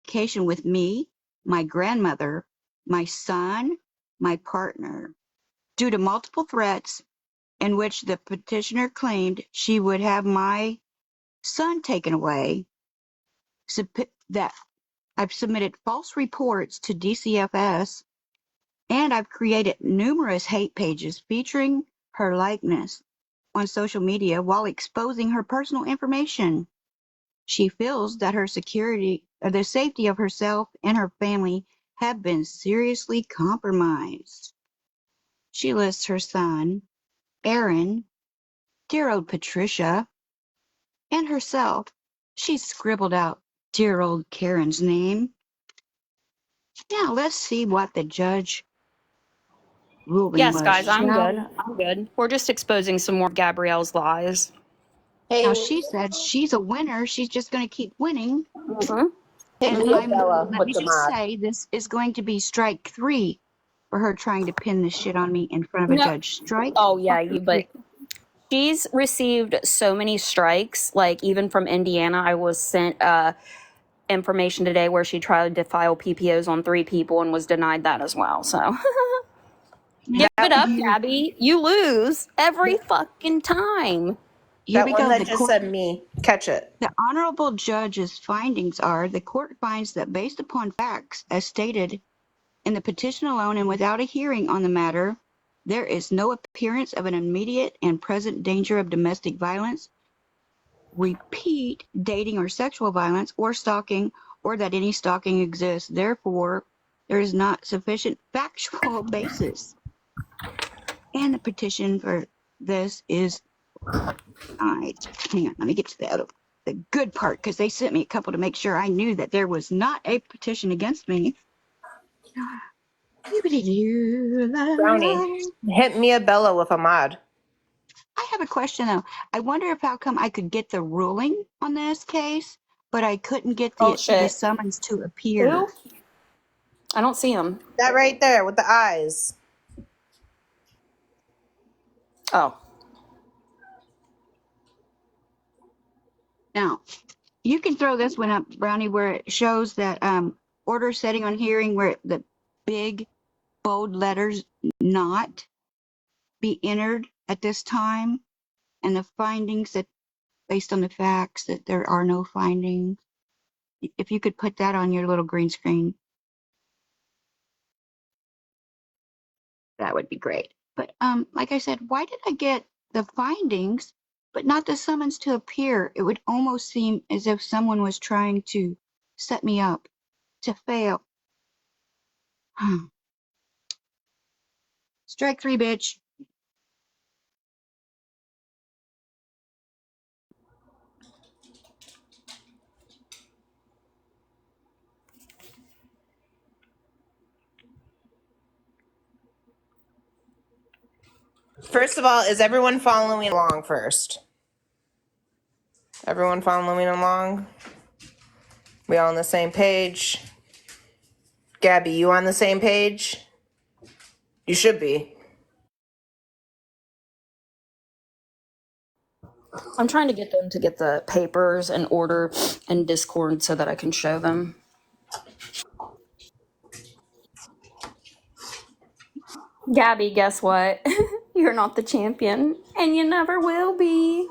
communication with me, my grandmother, my son, my partner, due to multiple threats in which the petitioner claimed she would have my son taken away, that I've submitted false reports to DCFS, and I've created numerous hate pages featuring her likeness on social media while exposing her personal information. She feels that her security or the safety of herself and her family have been seriously compromised. She lists her son, Aaron, dear old Patricia, and herself. She scribbled out dear old Karen's name. Now let's see what the judge ruling Yes, was. guys, I'm Shall good. I'm good. We're just exposing some more of Gabrielle's lies. Now Hey, she said she's a winner. She's just going to keep winning. hit And me up, Bella, let with me the just mod. say, this is going to be strike 3 for her trying to pin this shit on me in front of a No. judge. Strike Oh, yeah, fucking but 3. she's received so many strikes. Like, even from Indiana, I was sent information today where she tried to file PPOs on 3 people and was denied that as well. So Now, give it up, here, Gabby. You lose every fucking time. here That we one go. that just said me. Catch it. The Honorable Judge's findings are: the court finds that based upon facts as stated in the petition alone and without a hearing on the matter, there is no appearance of an immediate and present danger of domestic violence, repeat dating or sexual violence, or stalking, or that any stalking exists. Therefore, there is not sufficient factual basis. And the petition for this is denied. Hang on, let me get to the good part, because they sent me a couple to make sure I knew that there was not a petition against me. Brownie, hit me a Bella with a mod. I have a question though. I wonder if how come I could get the ruling on this case, but I couldn't get Oh, the shit. summons to appear. Who? I don't see him. That right there with the eyes. Oh. Now, you can throw this one up, Brownie, where it shows that order setting on hearing, where the big bold letters not be entered at this time, and the findings that based on the facts that there are no findings. If you could put that on your little green screen, that would be great. But like I said, why did I get the findings but not the summons to appear? It would almost seem as if someone was trying to set me up to fail. Strike 3, bitch. First of all, is everyone following along first? Everyone following along? We all on the same page? Gabby, you on the same page? You should be. I'm trying to get them to get the papers in order in Discord so that I can show them. Gabby, guess what? You're not the champion, and you never will be.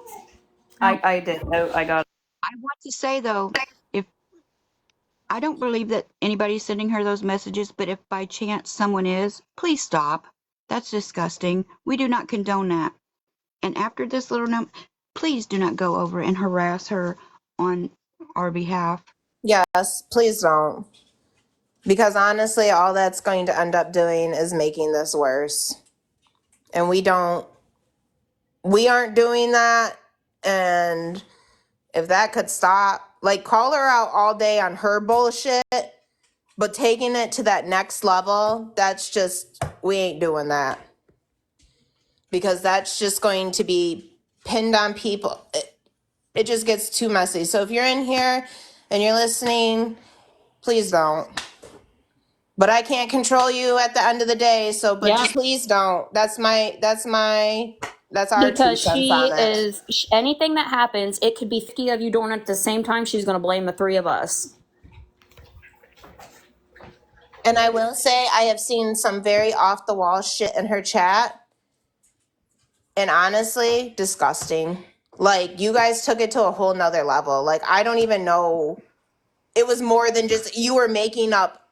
Now, I did. Oh, I got it. I want to say though, if I don't believe that anybody's sending her those messages, but if by chance someone is, please stop. That's disgusting. We do not condone that. And after this little please do not go over and harass her on our behalf. Yes, please don't. Because honestly, all that's going to end up doing is making this worse. And we aren't doing that. And if that could stop, like, call her out all day on her bullshit, but taking it to that next level, that's just, we ain't doing that. Because that's just going to be pinned on people. It just gets too messy. So if you're in here and you're listening, please don't. But I can't control you at the end of the day, so but Yeah, just please don't. That's our 2 because cents she on it. is anything that happens, it could be 50 of you doing it at the same time. She's going to blame the 3 of us. And I will say I have seen some very off the wall shit in her chat. And honestly, disgusting. Like, you guys took it to a whole nother level. Like, I don't even know. It was more than just you were making up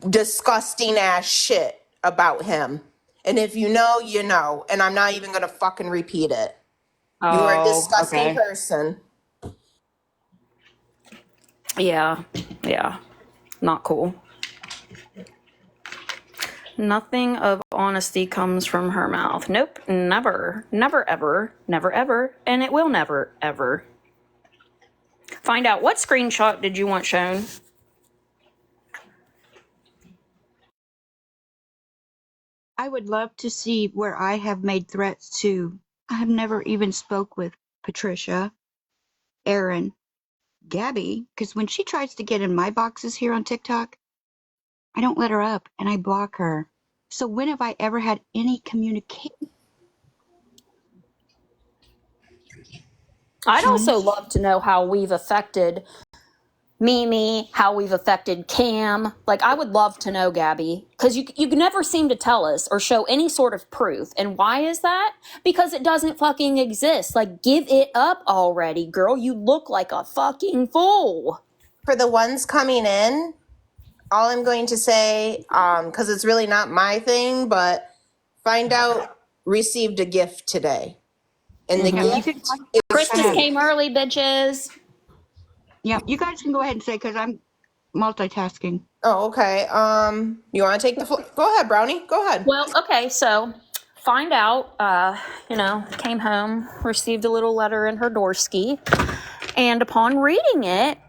disgusting ass shit about him. And if you know, you know. And I'm not even gonna fucking repeat it. You are a Oh, disgusting okay. person. Yeah. Yeah. Not cool. Nothing of honesty comes from her mouth. Nope. Never. Never ever. Never ever. And it will never ever. Find out, what screenshot did you want shown? I would love to see where I have made threats to. I have never even spoke with Patricia, Aaron, Gabby, because when she tries to get in my boxes here on TikTok, I don't let her up and I block her. So when have I ever had any communication? I'd also love to know how we've affected Mimi, how we've affected Cam. Like, I would love to know, Gabby, because you never seem to tell us or show any sort of proof. And why is that? Because it doesn't fucking exist. Like, give it up already, girl. You look like a fucking fool. For the ones coming in, all I'm going to say, because it's really not my thing, but find out received a gift today. And the Yeah, you can gift go is Christmas food. came early, bitches. Yeah, you guys can go ahead and say because I'm multitasking. Oh, okay. You want to take the floor? Go ahead, Brownie. Go ahead. Well, okay, so find out, came home, received a little letter in her doorski, and upon reading it,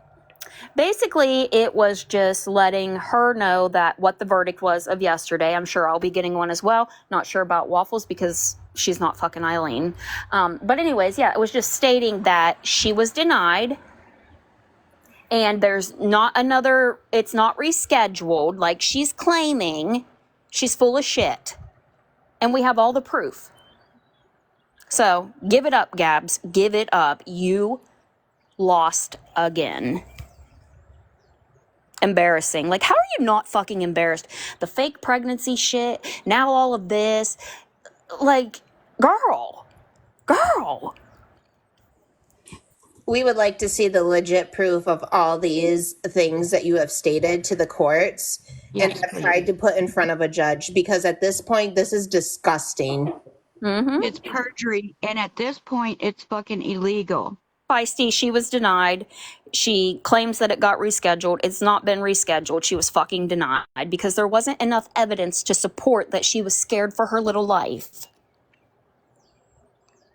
basically it was just letting her know that what the verdict was of yesterday. I'm sure I'll be getting one as well. Not sure about Waffles because she's not fucking Eileen. But anyways, yeah, it was just stating that she was denied and there's not another, it's not rescheduled like she's claiming. She's full of shit. And we have all the proof. So give it up, Gabs. Give it up. You lost again. Embarrassing. Like, how are you not fucking embarrassed? The fake pregnancy shit, now all of this. Like, girl. We would like to see the legit proof of all these things that you have stated to the courts and Yes, have please. tried to put in front of a judge, because at this point, this is disgusting. Mm-hmm. It's perjury, and at this point, it's fucking illegal. Feisty, she was denied. She claims that it got rescheduled. It's not been rescheduled. She was fucking denied because there wasn't enough evidence to support that she was scared for her little life.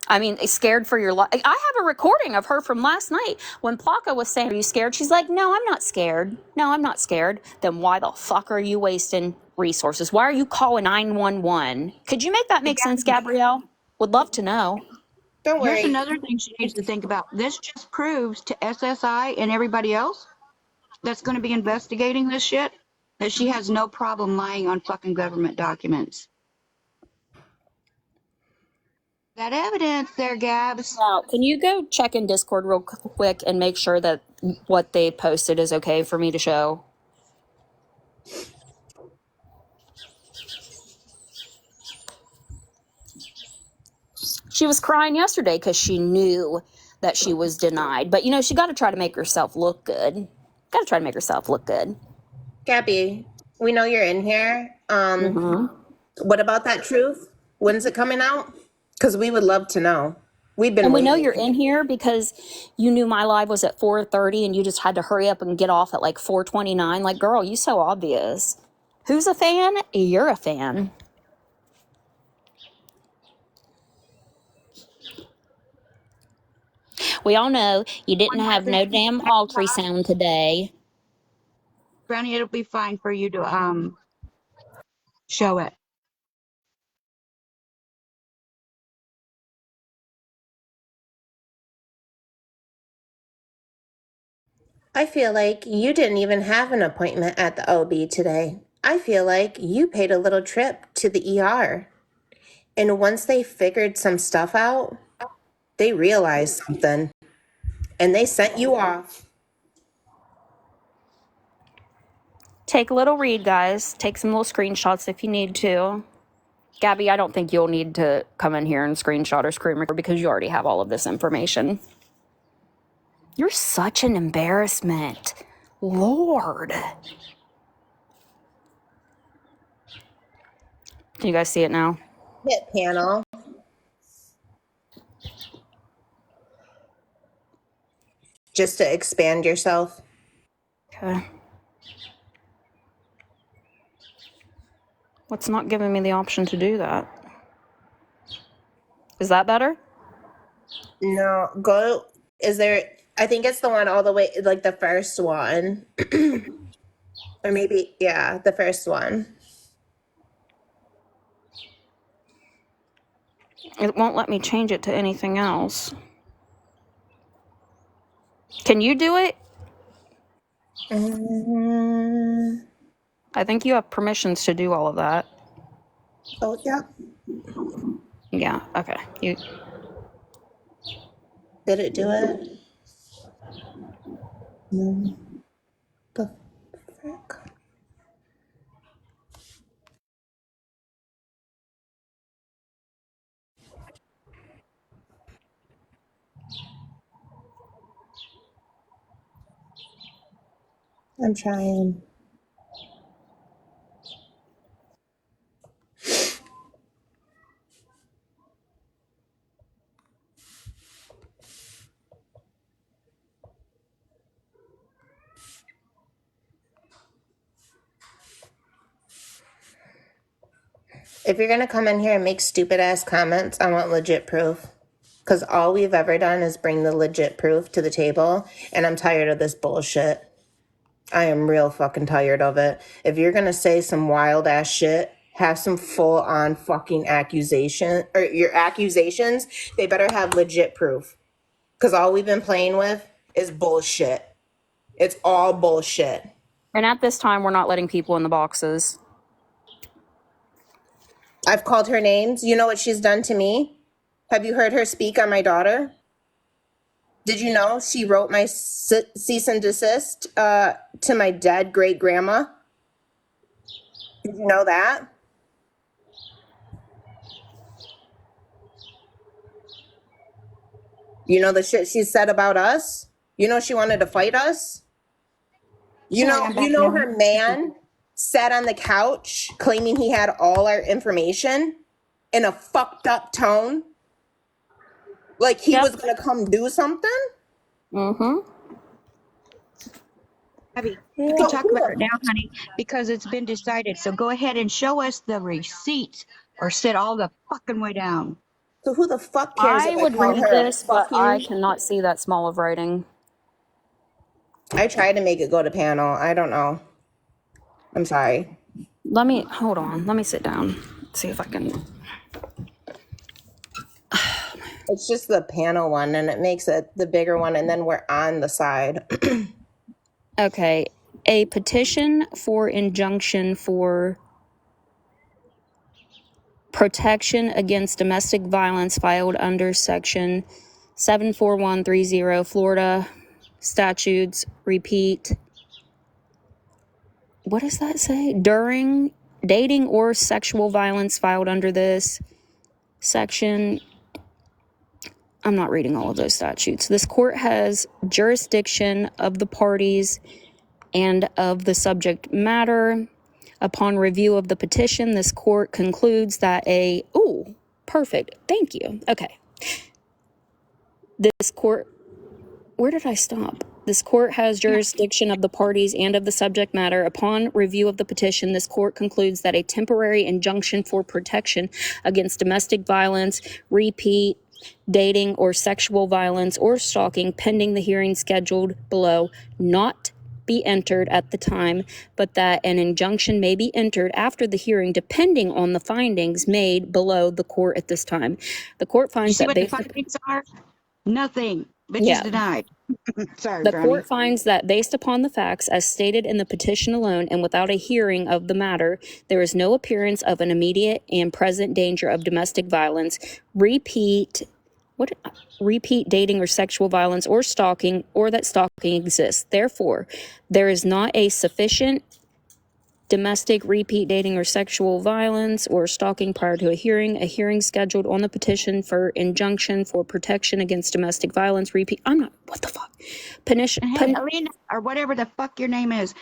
I mean, scared for your life. I have a recording of her from last night when Plaka was saying, "Are you scared?" She's like, "No, I'm not scared. No, I'm not scared." Then why the fuck are you wasting resources? Why are you calling 911? Could you make that make sense, Gabrielle? Would love to know. Don't Here's worry. another thing she needs to think about. This just proves to SSI and everybody else that's going to be investigating this shit that she has no problem lying on fucking government documents. That evidence there, Gabs. Now, can you go check in Discord real quick and make sure that what they posted is okay for me to show? She was crying yesterday because she knew that she was denied. But, she got to try to make herself look good. Got to try to make herself look good. Gabby, we know you're in here. What about that truth? When's it coming out? Because we would love to know. We've been And we know waiting. you're in here because you knew my live was at 4:30 and you just had to hurry up and get off at like 4:29. Like, girl, you so obvious. Who's a fan? You're a fan. We all know you didn't have no damn ultrasound today. Brownie, it'll be fine for you to show it. I feel like you didn't even have an appointment at the OB today. I feel like you paid a little trip to the ER. And once they figured some stuff out, they realized something and they sent you off. Take a little read, guys. Take some little screenshots if you need to. Gabby, I don't think you'll need to come in here and screenshot or screen record because you already have all of this information. You're such an embarrassment. Lord. Can you guys see it now? Hit panel. Just to expand yourself. Okay. What's not giving me the option to do that? Is that better? No, go. Is there? I think it's the one all the way, like the first one. Or maybe, yeah, the first one. It won't let me change it to anything else. Can you do it? I think you have permissions to do all of that. Oh, yeah. Yeah, okay. Did it do it? No. The frick? I'm trying. If you're gonna come in here and make stupid ass comments, I want legit proof. Because all we've ever done is bring the legit proof to the table, and I'm tired of this bullshit. I am real fucking tired of it. If you're gonna say some wild ass shit, have some full on fucking accusation, or your accusations, they better have legit proof. Because all we've been playing with is bullshit. It's all bullshit. And at this time, we're not letting people in the boxes. I've called her names. You know what she's done to me? Have you heard her speak on my daughter? Did you know she wrote my cease and desist to my dead great grandma? Did you know that? You know the shit she said about us? You know she wanted to fight us? You know her man sat on the couch claiming he had all our information in a fucked up tone? Like he was gonna come do something? Mm-hmm. Abby, you can talk about it now, honey, because it's been decided. So go ahead and show us the receipt or sit all the fucking way down. So who the fuck cares I if I would call read her this, but I fucking? cannot see that small of writing. I tried to make it go to panel. I don't know. I'm sorry. Hold on. Let me sit down. See if I can. It's just the panel one, and it makes it the bigger one, and then we're on the side. Okay. A petition for injunction for protection against domestic violence filed under Section 74130 Florida statutes. Repeat. What does that say? During dating or sexual violence filed under this section. I'm not reading all of those statutes. This court has jurisdiction of the parties and of the subject matter. Upon review of the petition, this court concludes that perfect. Thank you. Okay. This court, where did I stop? This court has jurisdiction of the parties and of the subject matter. Upon review of the petition, this court concludes that a temporary injunction for protection against domestic violence, repeat dating or sexual violence or stalking pending the hearing scheduled below not be entered at the time, but that an injunction may be entered after the hearing depending on the findings made below the court at this time. The court You finds see that what the findings are? Nothing. Bitches denied. Sorry, the Brownie. court finds that based upon the facts as stated in the petition alone and without a hearing of the matter, there is no appearance of an immediate and present danger of domestic violence, repeat dating or sexual violence or stalking, or that stalking exists. Therefore, there is not a sufficient domestic, repeat dating, or sexual violence, or stalking prior to a hearing scheduled on the petition for injunction for protection against domestic violence, what the fuck? And hey, Alina, or whatever the fuck your name is,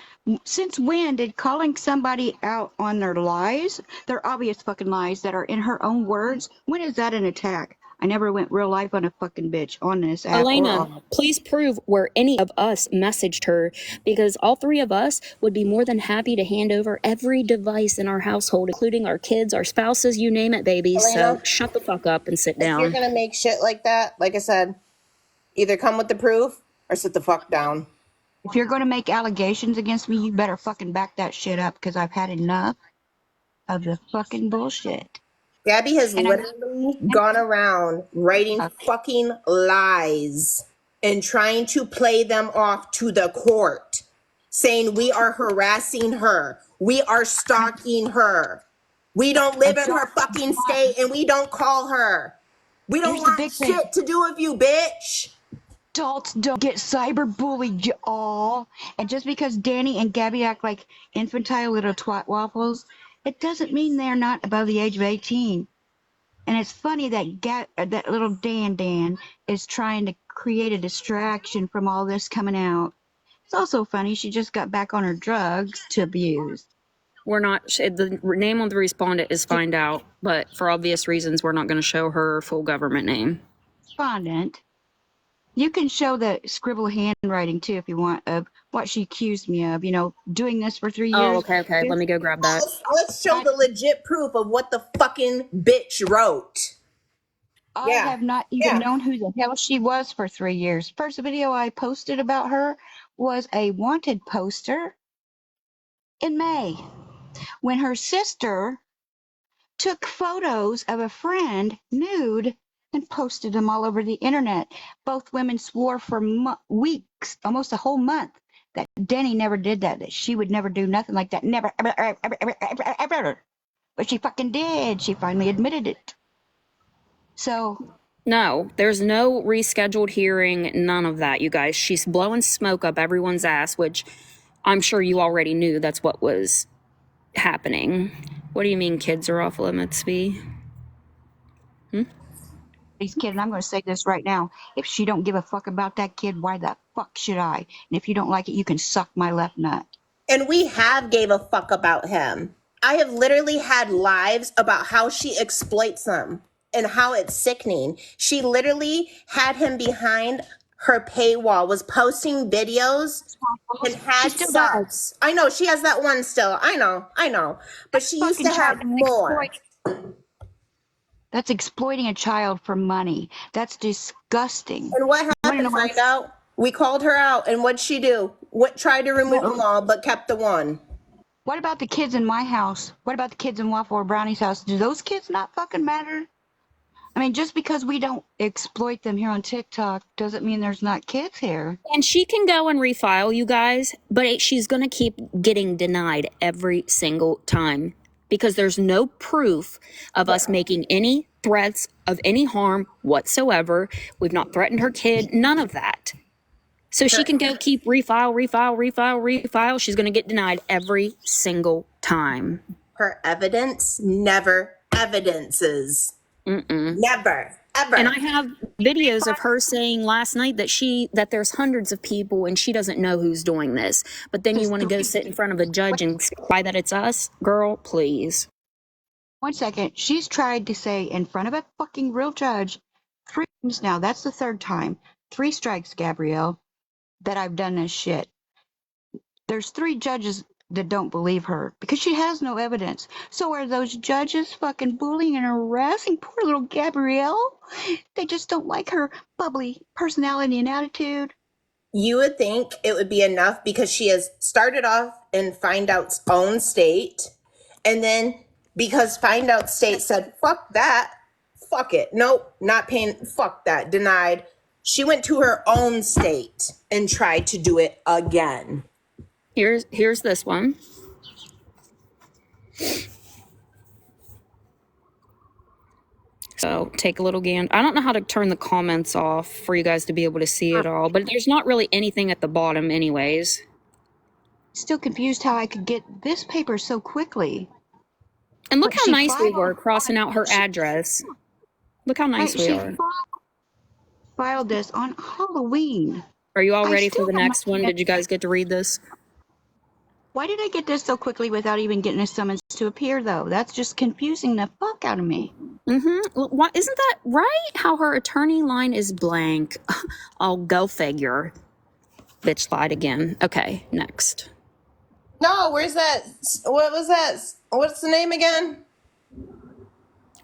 since when did calling somebody out on their lies, their obvious fucking lies that are in her own words, when is that an attack? I never went real life on a fucking bitch on this app or Elena, off. please prove where any of us messaged her, because all three of us would be more than happy to hand over every device in our household, including our kids, our spouses, you name it, baby. Elena, So shut the fuck up and sit if you're down. gonna make shit like that, like I said, either come with the proof or sit the fuck down. If you're going to make allegations against me, you better fucking back that shit up, because I've had enough of the fucking bullshit. Gabby has And I'm literally gone around writing fucking lies and trying to play them off to the court, saying we are harassing her, we are stalking her, we don't live in her fucking state, and we don't call her. We don't Here's the want big thing. shit to do with you, bitch. Adults don't get cyberbullied, y'all. And just because Danny and Gabby act like infantile little twat waffles, it doesn't mean they're not above the age of 18. And it's funny that that little Dan is trying to create a distraction from all this coming out. It's also funny she just got back on her drugs to abuse. We're not, the name on the respondent is find out, but for obvious reasons, we're not going to show her full government name. Respondent. You can show the scribble handwriting too if you want of what she accused me of, doing this for 3 years. Oh, okay. Let me go grab that. Let's show the legit proof of what the fucking bitch wrote. I have not even known who the hell she was for 3 years. First video I posted about her was a wanted poster in May when her sister took photos of a friend nude and posted them all over the internet. Both women swore for weeks, almost a whole month, that Denny never did that she would never do nothing like that. Never, ever. But she fucking did. She finally admitted it. So. No, there's no rescheduled hearing, none of that, you guys. She's blowing smoke up everyone's ass, which I'm sure you already knew that's what was happening. What do you mean kids are off limits, V? These kids, and I'm going to say this right now. If she don't give a fuck about that kid, why the fuck should I? And if you don't like it, you can suck my left nut. And we have gave a fuck about him. I have literally had lives about how she exploits them and how it's sickening. She literally had him behind her paywall, was posting videos and had subs. I know she has that one still. I know. But she used to have more. That's exploiting a child for money. That's disgusting. And what happened? Find out. We called her out, and what'd she do? Tried to remove them all, but kept the one. What about the kids in my house? What about the kids in Waffle or Brownie's house? Do those kids not fucking matter? I mean, just because we don't exploit them here on TikTok doesn't mean there's not kids here. And she can go and refile, you guys, but she's going to keep getting denied every single time because there's no proof of us making any threats of any harm whatsoever. We've not threatened her kid, none of that. So she can go keep refile. She's going to get denied every single time. Her evidence never evidences. Never, ever. And I have videos of her saying last night that there's hundreds of people and she doesn't know who's doing this. But then you want to go sit in front of a judge and cry that it's us? Girl, please. 1 second. She's tried to say in front of a fucking real judge 3 times now. That's the 3rd time. 3 strikes, Gabrielle, that I've done this shit. There's 3 judges that don't believe her because she has no evidence. So are those judges fucking bullying and harassing poor little Gabrielle? They just don't like her bubbly personality and attitude. You would think it would be enough because she has started off in Find Out's own state, and then because Find Out state said fuck that, fuck it, nope, not paying, fuck that, denied, she went to her own state and tried to do it again. Here's this one. So take a little gander. I don't know how to turn the comments off for you guys to be able to see it all, but there's not really anything at the bottom anyways. still confused how I could get this paper so quickly. And look But how she nice we filed were crossing out her address. Look how nice right. we She are. filed this on Halloween. Are you all I ready for still the have my. next one? Did you guys get to read this? Why did I get this so quickly without even getting a summons to appear, though? That's just confusing the fuck out of me. Well, why, isn't that right? How her attorney line is blank. I'll go figure. Bitch lied again. Okay, next. No, where's that? What was that? What's the name again?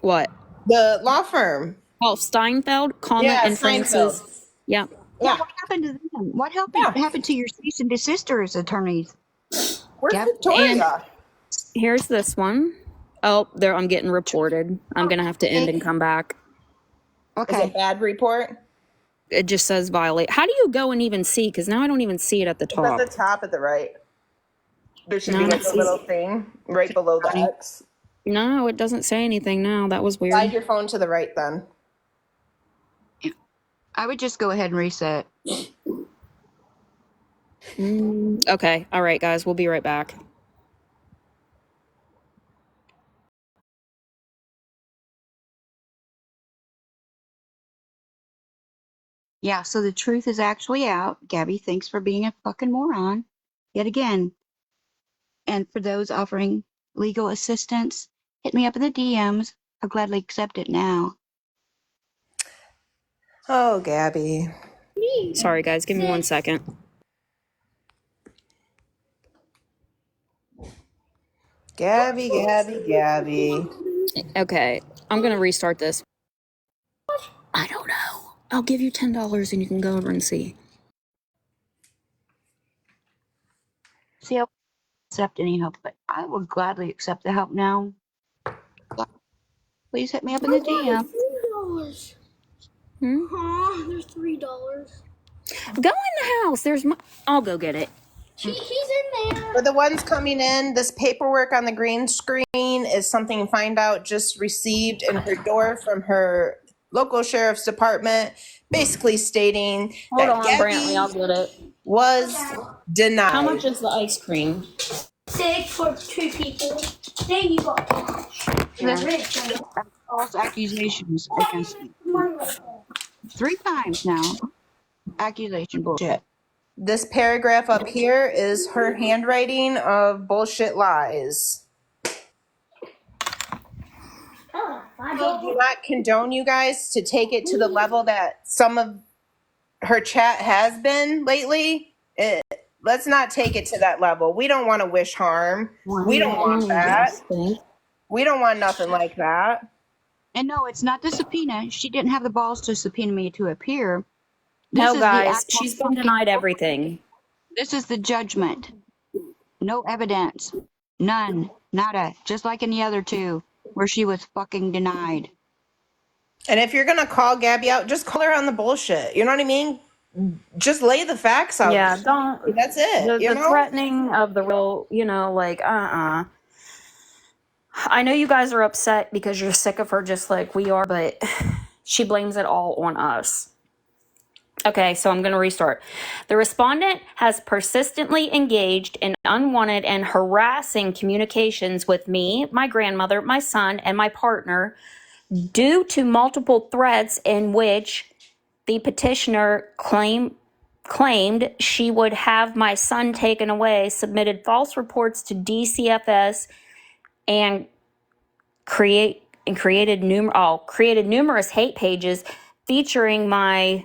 What? The law firm. Oh, Steinfeld, Yeah, and Steinfeld. Francis. Yeah. Yeah, Yeah. what happened to them? What Yeah. happened to your cease and desisters attorneys? Where's Yep. Victoria? Here's this one. Oh, there, I'm getting reported. I'm going to have to end and come back. Is Okay. it bad report? It just says violate. How do you go and even see? Because now I don't even see it at the It's top. at the top at the right. There should No, be I like don't a see little it. thing right below the X. No, it doesn't say anything now. That was weird. Slide your phone to the right then. I would just go ahead and reset. Okay. All right, guys. We'll be right back. Yeah, so the truth is actually out. Gabby, thanks for being a fucking moron. Yet again. And for those offering legal assistance, hit me up in the DMs. I'll gladly accept it now. Oh, Gabby. Sorry, guys. Give me 1 second. Gabby. Okay. I'm going to restart this. I don't know. I'll give you $10 and you can go over and see. See, I'll accept any help, but I will gladly accept the help now. Please hit me up in the DM. $3. Huh? There's $3. Go in the house. I'll go get it. He's in there. For the ones coming in, this paperwork on the green screen is something Find Out just received in her door from her local sheriff's department, basically stating Hold that on, Gabby Brantley. I'll get it. was denied. How much is the ice cream? 6 for 2 people. Then you got cash. This Rich. false accusations against me. Money right there. 3 times now. Accusation bullshit. This paragraph up here is her handwriting of bullshit lies. Oh, I do not condone you guys to take it to the level that some of her chat has been lately. Let's not take it to that level. We don't want to wish harm. We don't want that. We don't want nothing like that. And no, it's not the subpoena. She didn't have the balls to subpoena me to appear. No, is guys. She's been denied everything. This is the judgment. No evidence. None. Nada. Just like in the other 2, where she was fucking denied. And if you're going to call Gabby out, just call her on the bullshit. You know what I mean? Just lay the facts out. Yeah, don't. That's it. The threatening of the real, I know you guys are upset because you're sick of her just like we are, but she blames it all on us. Okay, so I'm going to restart. The respondent has persistently engaged in unwanted and harassing communications with me, my grandmother, my son, and my partner due to multiple threats in which the petitioner claimed she would have my son taken away, submitted false reports to DCFS, and created numerous hate pages featuring my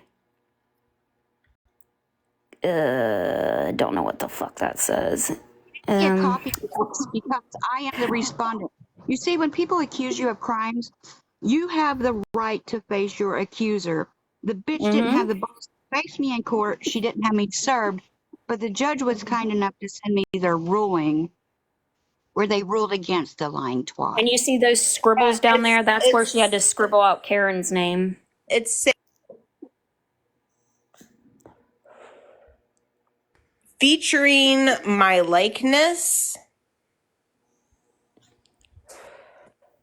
don't know what the fuck that says. Get copy because I am the respondent. You see, when people accuse you of crimes, you have the right to face your accuser. The bitch didn't have the balls to face me in court. She didn't have me served, but the judge was kind enough to send me their ruling where they ruled against the lying twat. And you see those scribbles down there? That's where she had to scribble out Karen's name. It's featuring my likeness.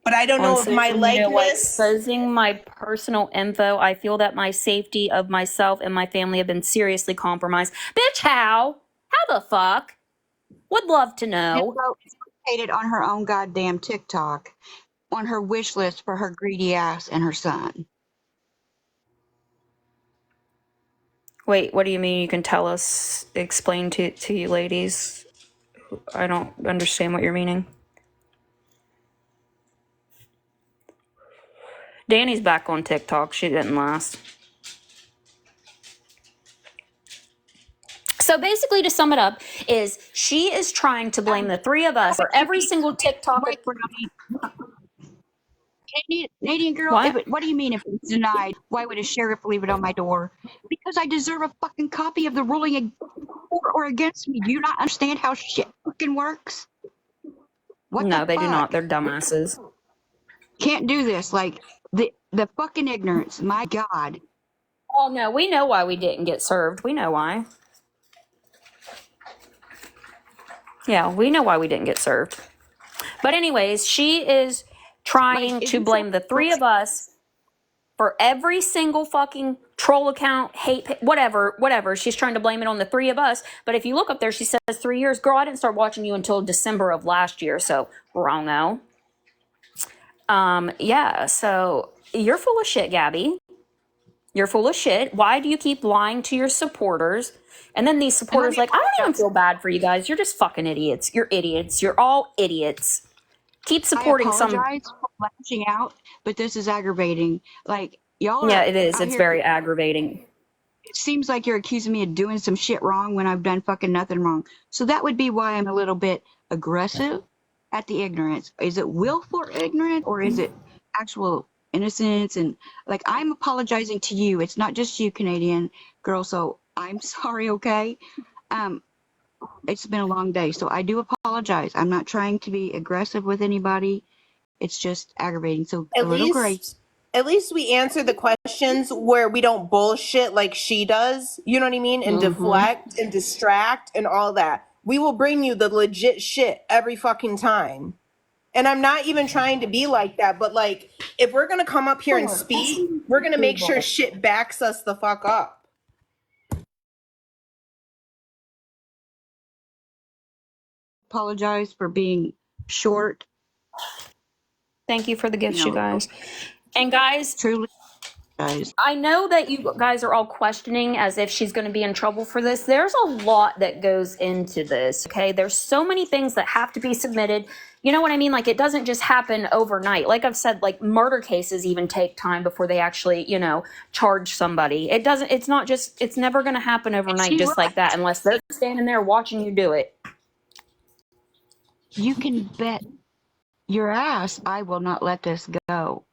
But I don't know if my likeness... exposing my personal info, I feel that my safety of myself and my family have been seriously compromised. Bitch, how? How the fuck? Would love to And know. so it's located on her own goddamn TikTok on her wish list for her greedy ass and her son. Wait, what do you mean? You can tell us, explain to you ladies. I don't understand what you're meaning. Danny's back on TikTok. She didn't last. So basically, to sum it up, is she is trying to blame the three of us for every single TikTok. Wait, Brownie. Canadian girl, What? what do you mean if it's denied? Why would a sheriff leave it on my door? Because I deserve a fucking copy of the ruling for or against me. Do you not understand how shit fucking works? What No, the they do not. fuck? They're dumbasses. Can't do this. Like, the fucking ignorance. My God. Oh no, we know why we didn't get served. We know why. Yeah, we know why we didn't get served. But anyways, she is trying to blame the three of us for every single fucking troll account, whatever. She's trying to blame it on the three of us. But if you look up there, she says 3 years. Girl, I didn't start watching you until December of last year. So wrong-o. Yeah, so you're full of shit, Gabby. You're full of shit. Why do you keep lying to your supporters? And then these supporters like, I don't even feel bad for you guys. You're just fucking idiots. You're idiots. You're all idiots. Keep supporting I apologize for lashing out, but this is aggravating. Like, y'all are. Yeah, it is. It's very aggravating. It seems like you're accusing me of doing some shit wrong when I've done fucking nothing wrong. So that would be why I'm a little bit aggressive at the ignorance. Is it willful ignorant or is it actual innocence? And like, I'm apologizing to you. It's not just you, Canadian girl. So I'm sorry. Okay. It's been a long day, so I do apologize. I'm not trying to be aggressive with anybody. It's just aggravating. So a little grace. At least we answer the questions where we don't bullshit like she does. You know what I mean? And deflect and distract and all that. We will bring you the legit shit every fucking time. And I'm not even trying to be like that, but like, if we're gonna come up here and speak, we're gonna make sure shit backs us the fuck up. Apologize for being short. Thank you for the gifts, you guys. And guys, Truly, guys. I know that you guys are all questioning as if she's going to be in trouble for this. There's a lot that goes into this, okay? There's so many things that have to be submitted. You know what I mean? Like, it doesn't just happen overnight. Like I've said, like, murder cases even take time before they actually, charge somebody. It's never going to happen overnight just like that unless they're standing there watching you do it. You can bet your ass I will not let this go.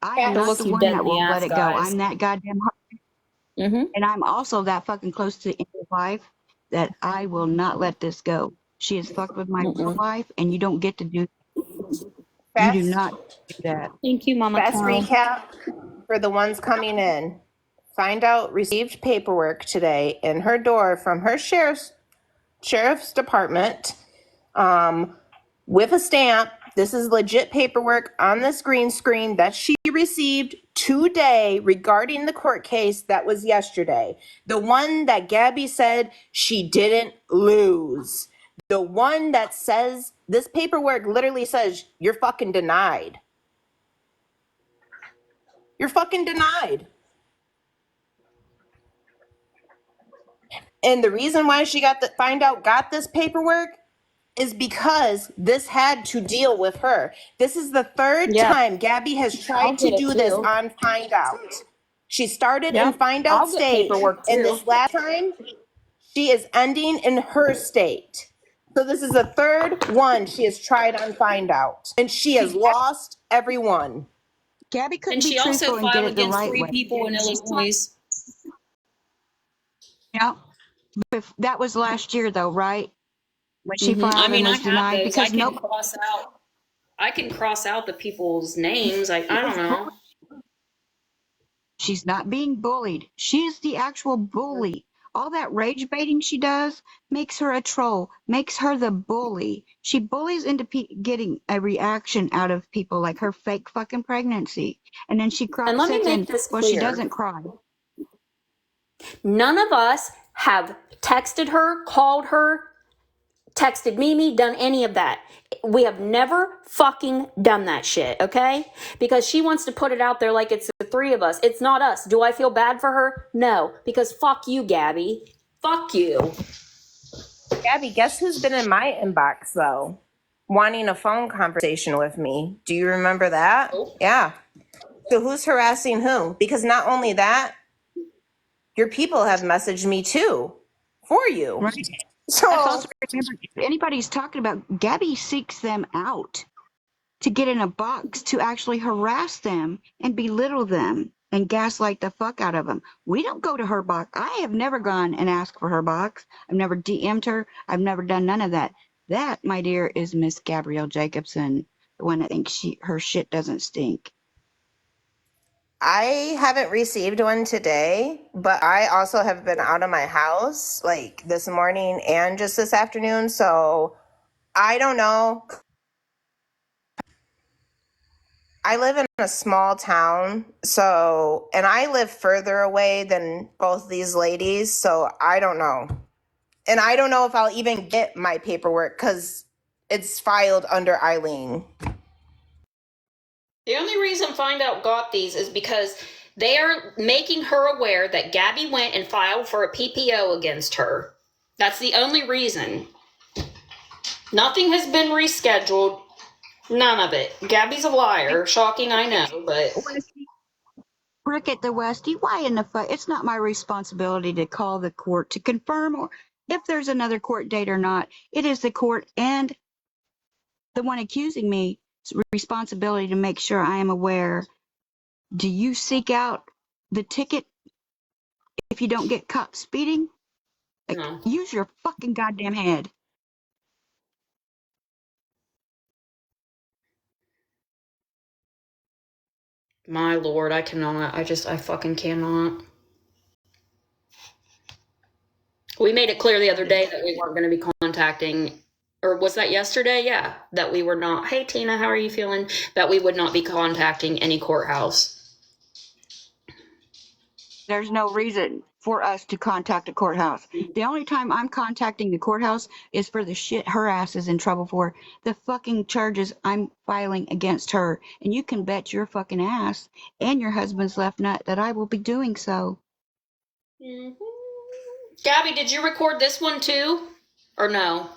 I am not the one that will let it go. I'm that goddamn hard. And I'm also that fucking close to the end of life that I will not let this go. She has fucked with my life, and you don't get to do. You do not do that. Thank you, Mama. Fast recap for the ones coming in. Find out received paperwork today in her door from her sheriff's department with a stamp. This is legit paperwork on this green screen that she received today regarding the court case that was yesterday. The one that Gabby said she didn't lose. The one that says, this paperwork literally says, you're fucking denied. You're fucking denied. And the reason why she got this paperwork is because this had to deal with her. This is the third time Gabby has tried to do this on Find Out. She started in Find Out state, and this last time, she is ending in her state. So this is the third one she has tried on Find Out, and she has lost every one. Gabby couldn't be truthful and get it the right way. People in Illinois. Yeah, that was last year though, right? When she filed and was denied because I can cross out the people's names. I don't know. She's not being bullied. She's the actual bully. All that rage baiting she does makes her a troll, makes her the bully. She bullies into getting a reaction out of people, like her fake fucking pregnancy. And then she cries. And let me make this clear. Well, she doesn't cry. None of us have texted her, called her, texted Mimi, done any of that. We have never fucking done that shit, okay? Because she wants to put it out there like it's the three of us. It's not us. Do I feel bad for her? No, because fuck you, Gabby. Fuck you. Gabby, guess who's been in my inbox though? Wanting a phone conversation with me. Do you remember that? Oh. Yeah. So who's harassing who? Because not only that, your people have messaged me too for you. Right. So Let's also remember, if anybody's talking about, Gabby seeks them out to get in a box to actually harass them and belittle them and gaslight the fuck out of them. We don't go to her box. I have never gone and asked for her box. I've never DM'd her. I've never done none of that. That, my dear, is Miss Gabrielle Jacobson, the one that thinks her shit doesn't stink. I haven't received one today, but I also have been out of my house like this morning and just this afternoon. So I don't know. I live in a small town, so, and I live further away than both these ladies, so I don't know. And I don't know if I'll even get my paperwork because it's filed under Eileen. The only reason Find Out got these is because they are making her aware that Gabby went and filed for a PPO against her. That's the only reason. Nothing has been rescheduled. None of it. Gabby's a liar. Shocking, I know, but... Cricket the Westie, why in the fuck? It's not my responsibility to call the court to confirm or if there's another court date or not. It is the court and the one accusing me's responsibility to make sure I am aware. Do you seek out the ticket if you don't get caught speeding? Like, No. use your fucking goddamn head. My lord, I cannot. I fucking cannot. We made it clear the other day that we weren't going to be contacting, or was that yesterday? Yeah, that we were not. Hey, Tina, how are you feeling? That we would not be contacting any courthouse. There's no reason for us to contact a courthouse. The only time I'm contacting the courthouse is for the shit her ass is in trouble for, the fucking charges I'm filing against her. And you can bet your fucking ass and your husband's left nut that I will be doing so. Mm-hmm. Gabby, did you record this one too? Or no?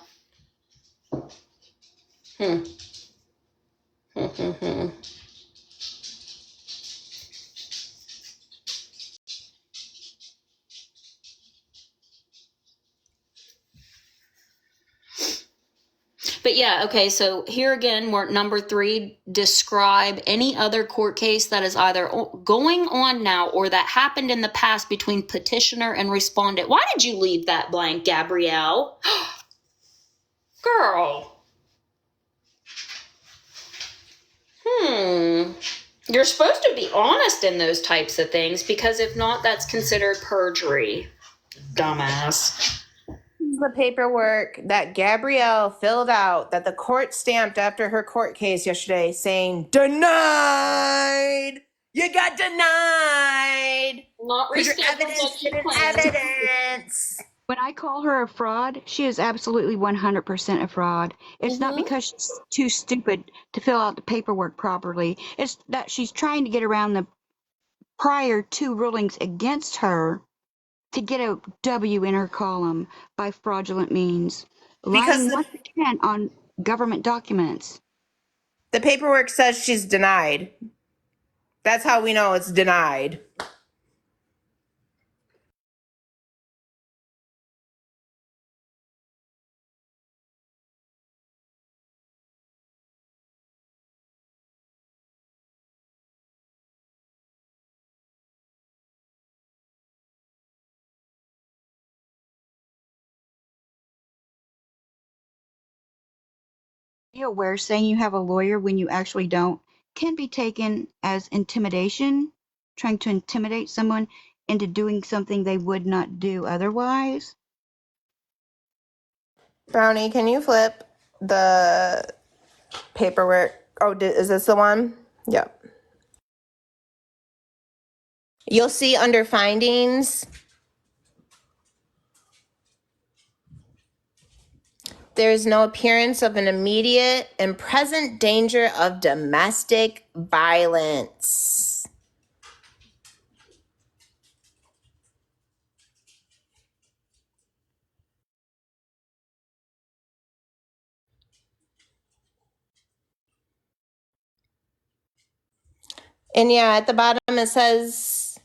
But yeah, okay, so here again, we're at number 3. Describe any other court case that is either going on now or that happened in the past between petitioner and respondent. Why did you leave that blank, Gabrielle? Girl. You're supposed to be honest in those types of things because if not, that's considered perjury. Dumbass. The paperwork that Gabrielle filled out that the court stamped after her court case yesterday saying, denied! You got denied! Not Because your rescheduled evidence like she didn't claimed. evidence. When I call her a fraud, she is absolutely 100% a fraud. It's not because she's too stupid to fill out the paperwork properly. It's that she's trying to get around the prior 2 rulings against her to get a W in her column by fraudulent means. Because Lying once again on government documents. the paperwork says she's denied. That's how we know it's denied. Be aware saying you have a lawyer when you actually don't can be taken as intimidation, trying to intimidate someone into doing something they would not do otherwise. Brownie, can you flip the paperwork? Oh, is this the one? Yep. You'll see under findings, There is no appearance of an immediate and present danger of domestic violence. And yeah, at the bottom it says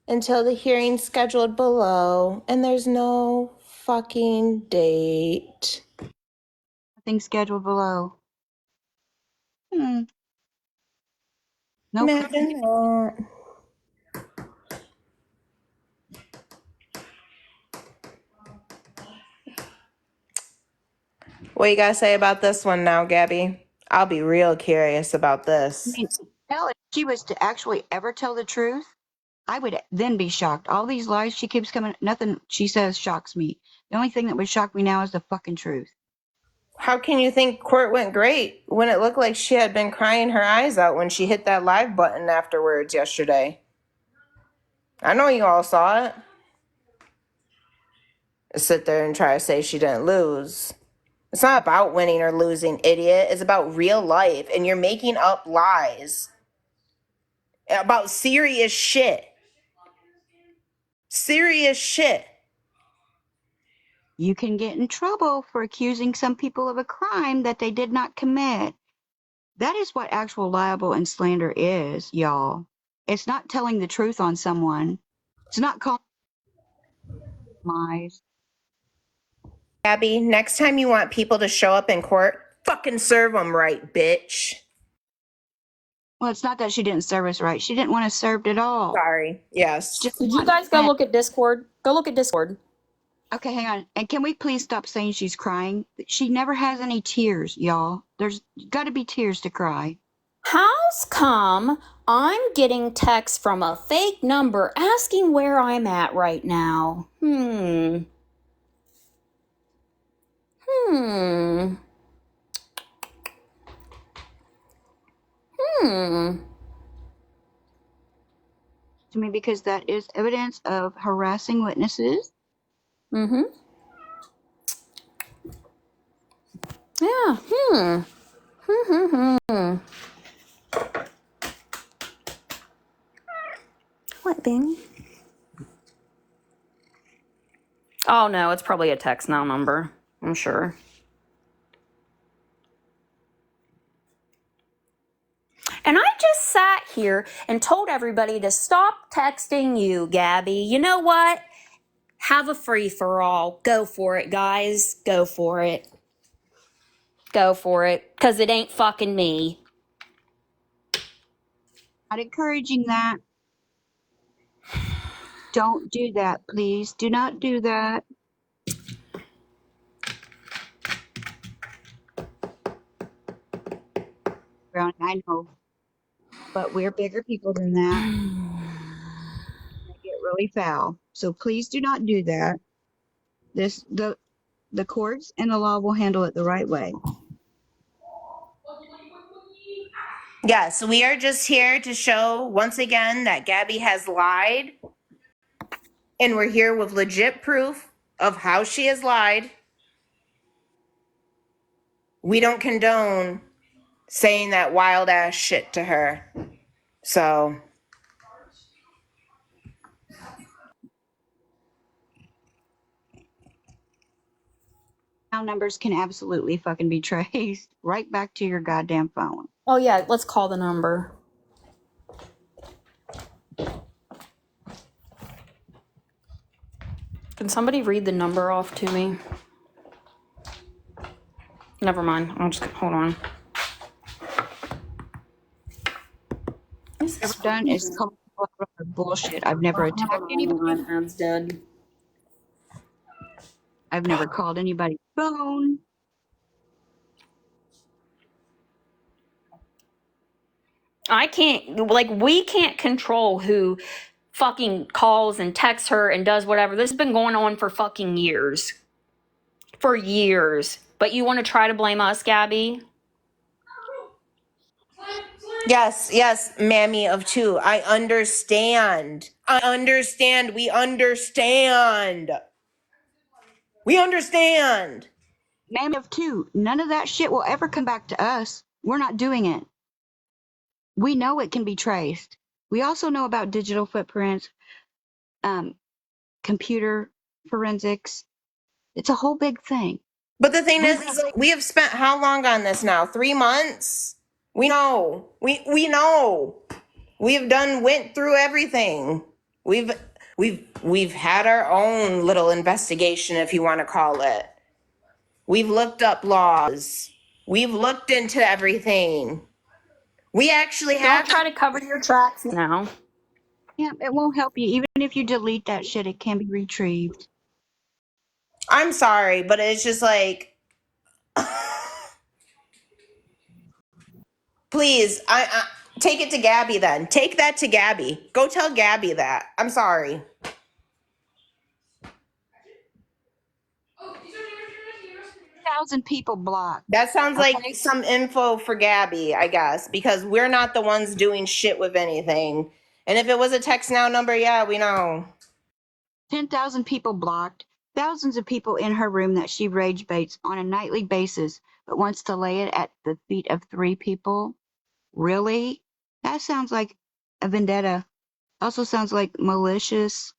until the hearing scheduled below, and there's no fucking date. Nothing scheduled below. No. Imagine that. What you gotta say about this one now, Gabby? I'll be real curious about I this. mean, hell, if she was to actually ever tell the truth, I would then be shocked. All these lies she keeps coming, nothing she says shocks me. The only thing that would shock me now is the fucking truth. How can you think court went great when it looked like she had been crying her eyes out when she hit that live button afterwards yesterday? I know you all saw it. Sit there and try to say she didn't lose. It's not about winning or losing, idiot. It's about real life, and you're making up lies about serious shit. Serious shit. You can get in trouble for accusing some people of a crime that they did not commit. That is what actual libel and slander is, y'all. It's not telling the truth on someone. It's not calling lies. Abby, next time you want people to show up in court, fucking serve them right, bitch. Well, it's not that she didn't serve us right. She didn't want us served at all. Sorry. Yes. She just Did you wanted guys go to- look at Discord? Go look at Discord. Okay, hang on. And can we please stop saying she's crying? She never has any tears, y'all. There's got to be tears to cry. How's come I'm getting texts from a fake number asking where I'm at right now? Hmm. To me, because that is evidence of harassing witnesses. Mm-hmm. Yeah. What, Bing? Oh, no, it's probably a text now number. I'm sure. And I just sat here and told everybody to stop texting you, Gabby. You know what? Have a free for all. Go for it, guys. Go for it. Go for it. Because it ain't fucking me. Not encouraging that. Don't do that, please. Do not do that. Brownie, I know. But we're bigger people than that. They get really foul. So please do not do that. The courts and the law will handle it the right way. Yes, we are just here to show once again that Gabby has lied. And we're here with legit proof of how she has lied. We don't condone saying that wild ass shit to her. So Now numbers can absolutely fucking be traced right back to your goddamn phone. Oh, yeah, let's call the number. Can somebody read the number off to me? Never mind. I'll just hold on. What I've done is call people out on their bullshit. I've never attacked anybody. My iPad's dead. I've never called anybody's phone. We can't control who fucking calls and texts her and does whatever. This has been going on for fucking years. For years. But you want to try to blame us, Gabby? yes, mammy of two. I understand. We understand. We understand. Ma'am, of two. None of that shit will ever come back to us. We're not doing it. We know it can be traced. We also know about digital footprints, um, computer forensics. It's a whole big thing. But the thing We is we have spent how long on this now? 3 months? We know. We know. Went through everything. We've we've had our own little investigation, if you want to call it. We've looked up laws. We've looked into everything. We actually Don't have. try to cover your tracks now. Yeah, it won't help you. Even if you delete that shit, it can be retrieved. I'm sorry, but it's just like, please, I take it to Gabby then. Take that to Gabby. Go tell Gabby that. I'm sorry. 1,000 people blocked. That sounds like Okay, some info for Gabby, I guess, because we're not the ones doing shit with anything. And if it was a text now number, yeah, we know. 10,000 people blocked. Thousands of people in her room that she rage baits on a nightly basis, but wants to lay it at the feet of 3 people. Really? That sounds like a vendetta. Also sounds like malicious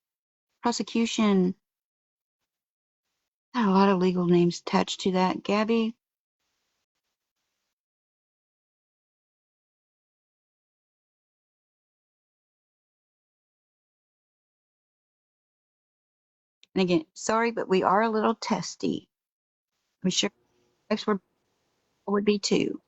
prosecution. Not a lot of legal names attached to that, Gabby. And again, sorry, but we are a little testy. I'm sure lives would be too.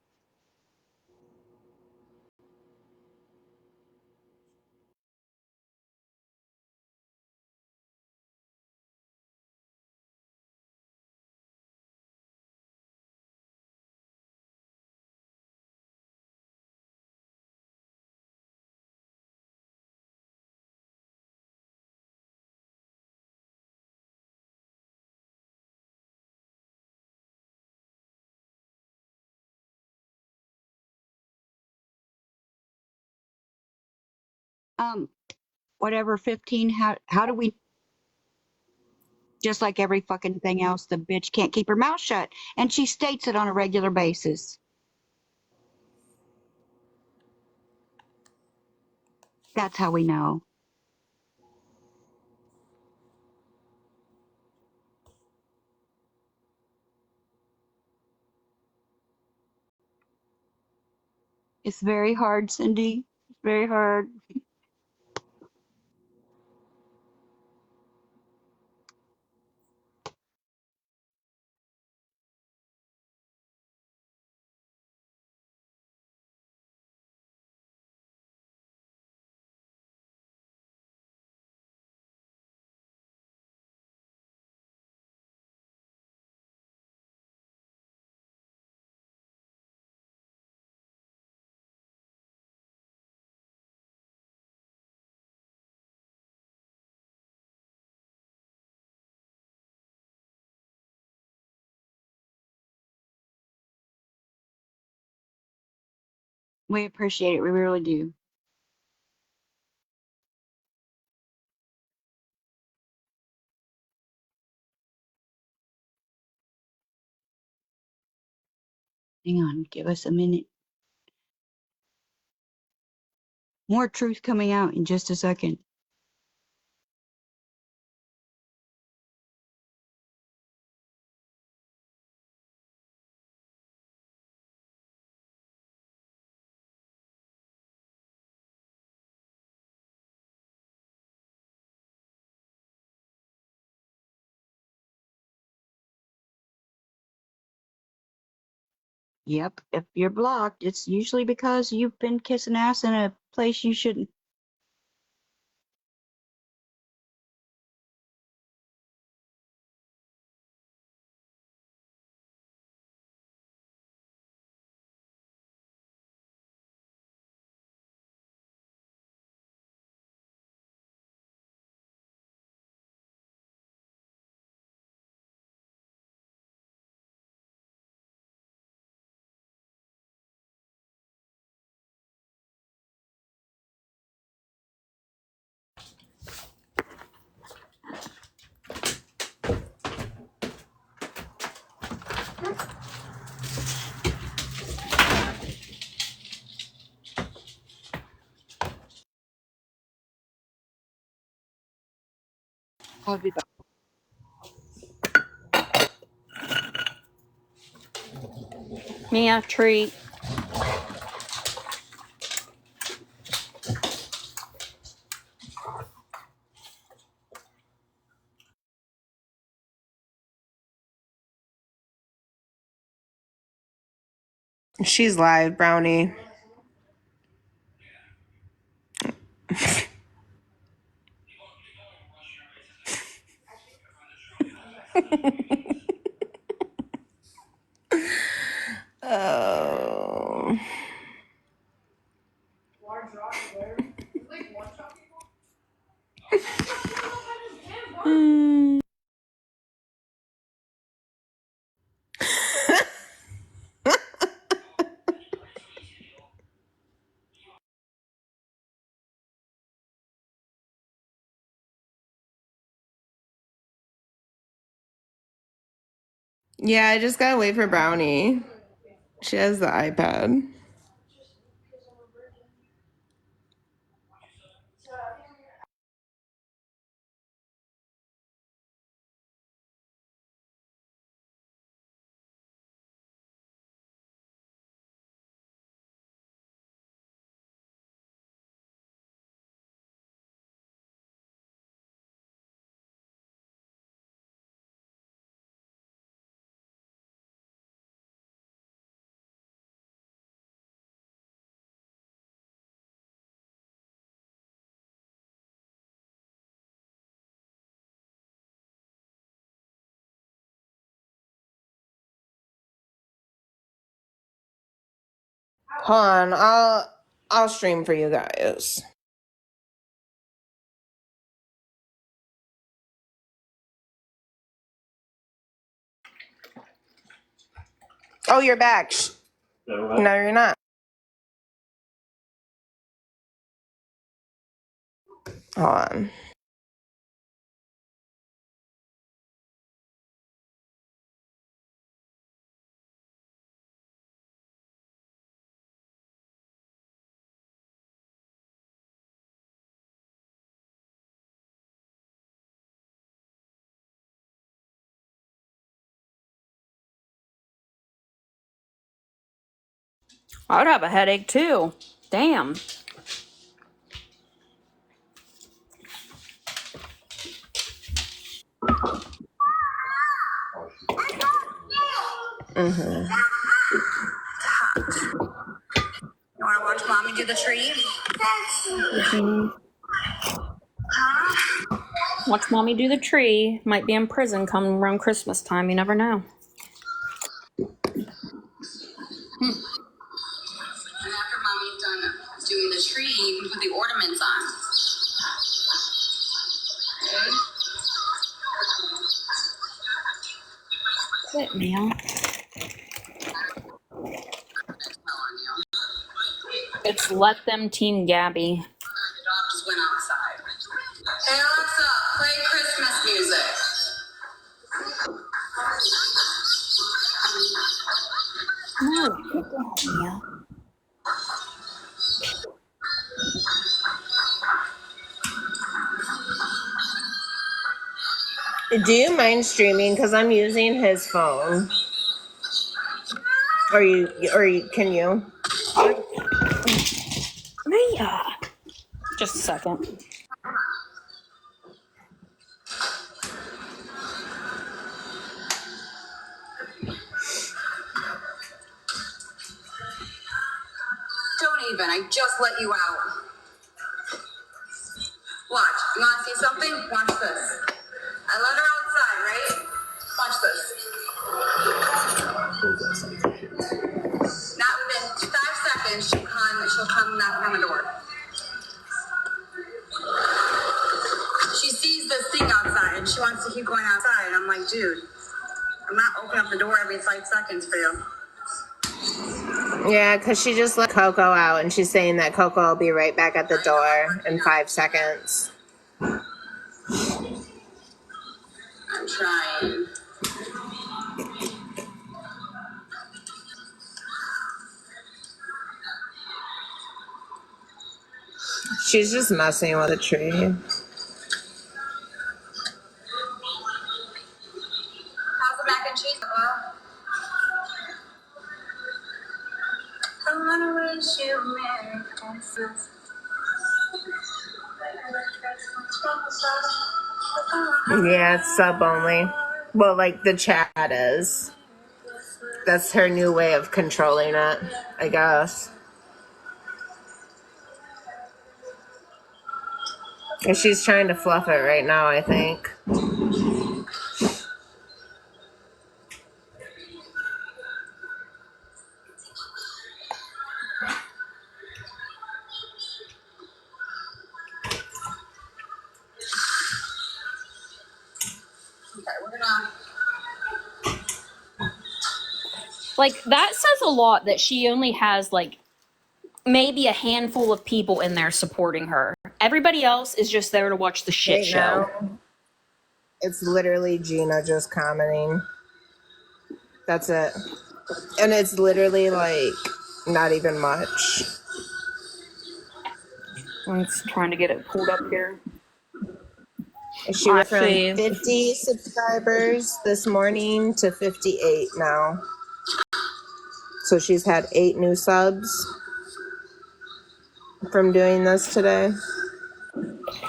Um, whatever, 15. How do we? Just like every fucking thing else, the bitch can't keep her mouth shut, and she states it on a regular basis. That's how we know. It's very hard, Cindy. It's very hard. We appreciate it. We really do. Hang on. Give us a minute. More truth coming out in just a second. Yep. If you're blocked, it's usually because you've been kissing ass in a place you shouldn't. I'll be back. Mia, treat. She's live, Brownie. Oh. Yeah, I just gotta wait for Brownie. She has the iPad. Hold on, I'll stream for you guys. Oh, you're back. No, you're not. Hold on. I would have a headache too. Damn. Mm-hmm. You want to watch Mommy do the tree? Watch Mommy do the tree. Might be in prison come around Christmas time. You never know. And after Mommy's done doing the tree, you can put the ornaments on. Okay? Quit, Mia. It's Let Them Team Gabby. The dog just went outside. Hey Alexa, play Christmas music. No, good girl, Mia. Do you mind streaming? Because I'm using his phone. Or can you? Mia. Just a second. Don't even. I just let you out. Watch. You want to see something? Watch this. I let her outside, right? Watch this. Not within 5 seconds, she'll come knock on the door. She sees this thing outside and she wants to keep going outside. And I'm like, dude, I'm not opening up the door every 5 seconds for you. Yeah, because she just let Coco out and she's saying that Coco will be right back at the door in 5 seconds. I'm trying. She's just messing with a tree. Yeah, it's sub only. Well, like the chat is. That's her new way of controlling it, I guess. And she's trying to fluff it right now, I think. Like, that says a lot that she only has, like, maybe a handful of people in there supporting her. Everybody else is just there to watch the shit Right show. now, it's literally Gina just commenting. That's it. And it's literally, like, not even much. I'm just trying to get it pulled up here. She I went from see. 50 subscribers this morning to 58 now. So she's had 8 new subs from doing this today.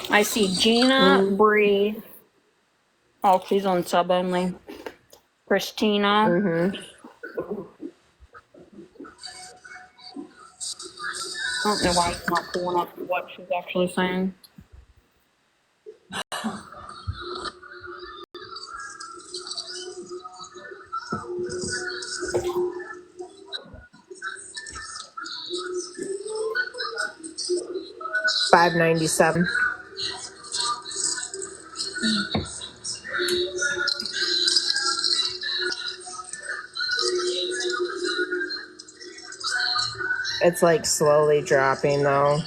I see Gina, Bree. Oh, she's on sub only. Christina. Mm-hmm. I don't know why it's not pulling up what she's actually saying. $5.97. It's like slowly dropping though.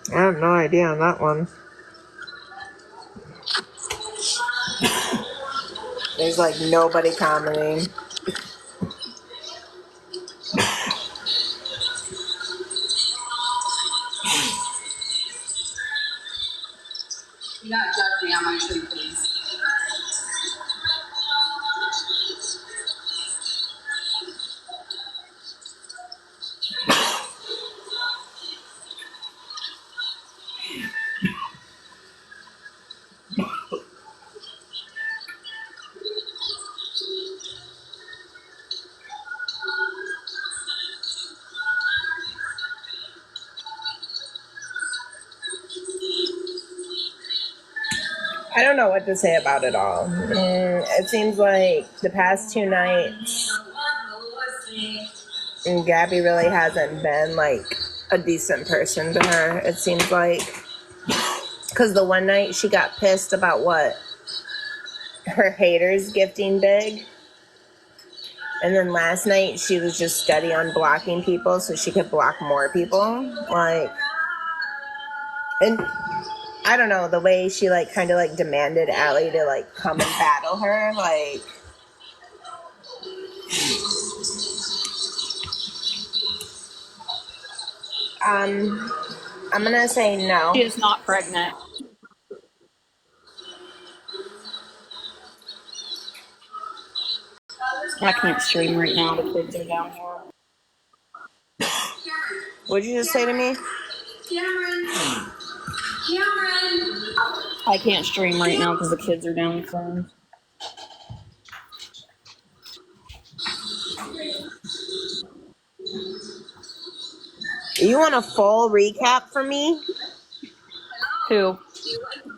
I have no idea on that one. There's like nobody commenting. Do not judge me on my tree, please. I don't know what to say about it all. It seems like the past 2 nights, and Gabby really hasn't been like a decent person to her. It seems like, because the one night she got pissed about what her haters gifting big, and then last night she was just steady on blocking people so she could block more people. Like, and I don't know, the way she like kind of like demanded Allie to like come and battle her, like. I'm gonna say no. She is not pregnant. I can't stream right now. The kids are down here. What'd you just say to me? Cameron! I can't stream right now because the kids are downstairs. You want a full recap from me? Who?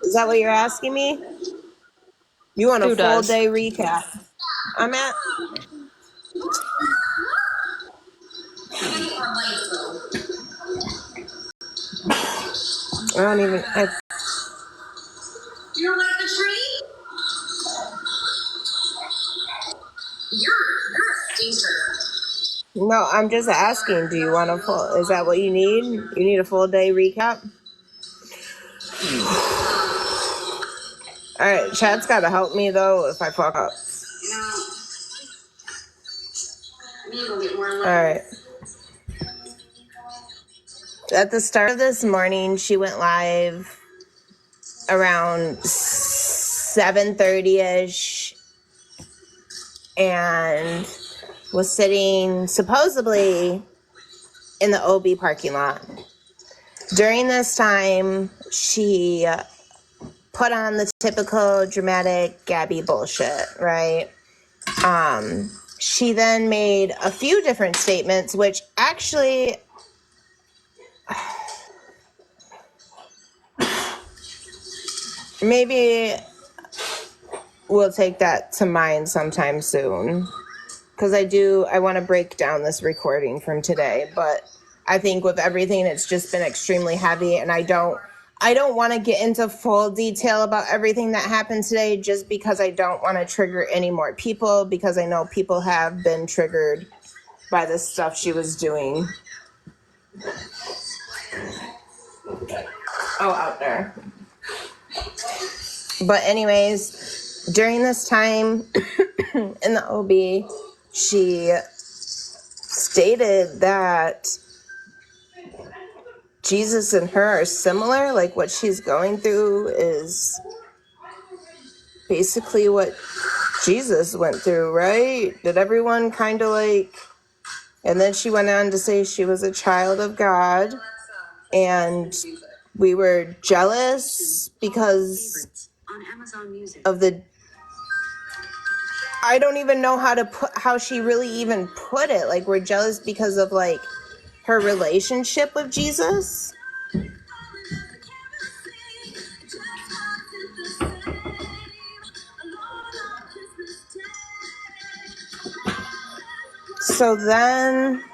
Is that what you're asking me? You want a Who full does? day recap? I'm at. I don't even. You don't like the tree? You're a stinker. No, I'm just asking. Do you want a full? Is that what you need? You need a full day recap? All right, Chad's got to help me though if I fuck up. You know, I need a little bit more All love. right. At the start of this morning, she went live around 7:30ish and was sitting supposedly in the OB parking lot. During this time, she put on the typical dramatic Gabby bullshit, right? She then made a few different statements, which actually maybe we'll take that to mind sometime soon. Because I want to break down this recording from today, but I think with everything, it's just been extremely heavy, and I don't want to get into full detail about everything that happened today, just because I don't want to trigger any more people, because I know people have been triggered by the stuff she was doing. Oh, out there. But anyways, during this time in the OB, she stated that Jesus and her are similar. Like, what she's going through is basically what Jesus went through, right? Did everyone kind of like... And then she went on to say she was a child of God, and we were jealous because of the... I don't even know how she really even put it. Like, we're jealous because of like her relationship with Jesus. So then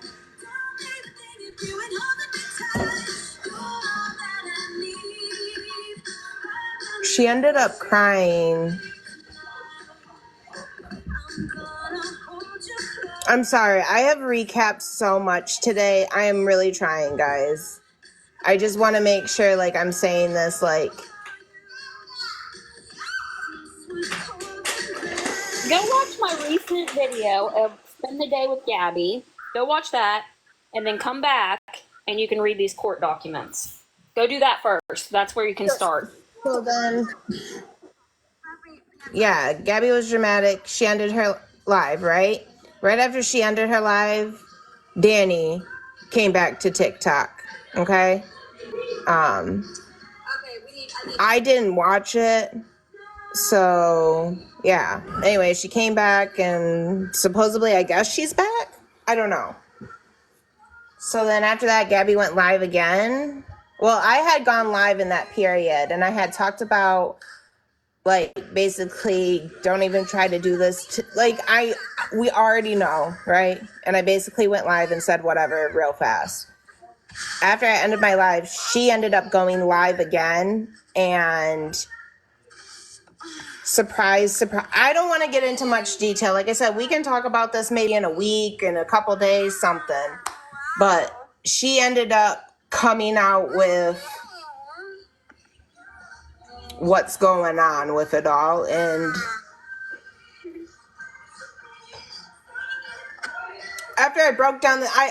she ended up crying. I'm sorry, I have recapped so much today. I am really trying, guys. I just want to make sure, like, I'm saying this, like... Go watch my recent video of Spend the Day with Gabby. Go watch that, and then come back, and you can read these court documents. Go do that first. That's where you can start. So then, yeah, Gabby was dramatic. She ended her live, right? Right after she ended her live, Danny came back to TikTok, okay? I didn't watch it, so yeah. Anyway, she came back, and supposedly, I guess she's back? I don't know. So then after that, Gabby went live again. Well, I had gone live in that period, and I had talked about, like, basically, don't even try to do this. We already know, right? And I basically went live and said whatever real fast. After I ended my live, she ended up going live again, and surprise, I don't want to get into much detail. Like I said, we can talk about this maybe in a week, in a couple days, something. But she ended up coming out with what's going on with it all. And after I broke down I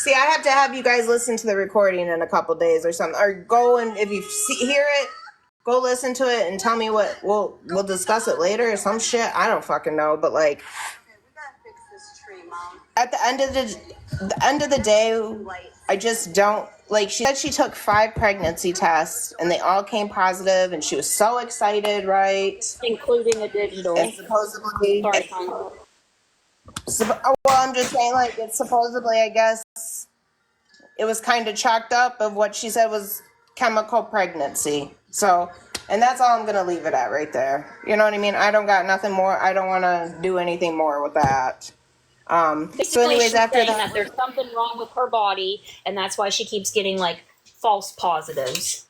have to have you guys listen to the recording in a couple days or something, or go, and if you hear it, go listen to it and tell me what we'll discuss it later or some shit. I don't fucking know, but like, at the end of the day, I just don't like. She said she took 5 pregnancy tests and they all came positive, and she was so excited, right? Including a digital. And supposedly, Sorry, well, I'm just saying, like, it's supposedly, I guess, it was kind of chalked up of what she said was chemical pregnancy. So, and that's all I'm going to leave it at right there. You know what I mean? I don't got nothing more. I don't want to do anything more with that. So anyways, after that, there's something wrong with her body, and that's why she keeps getting like false positives.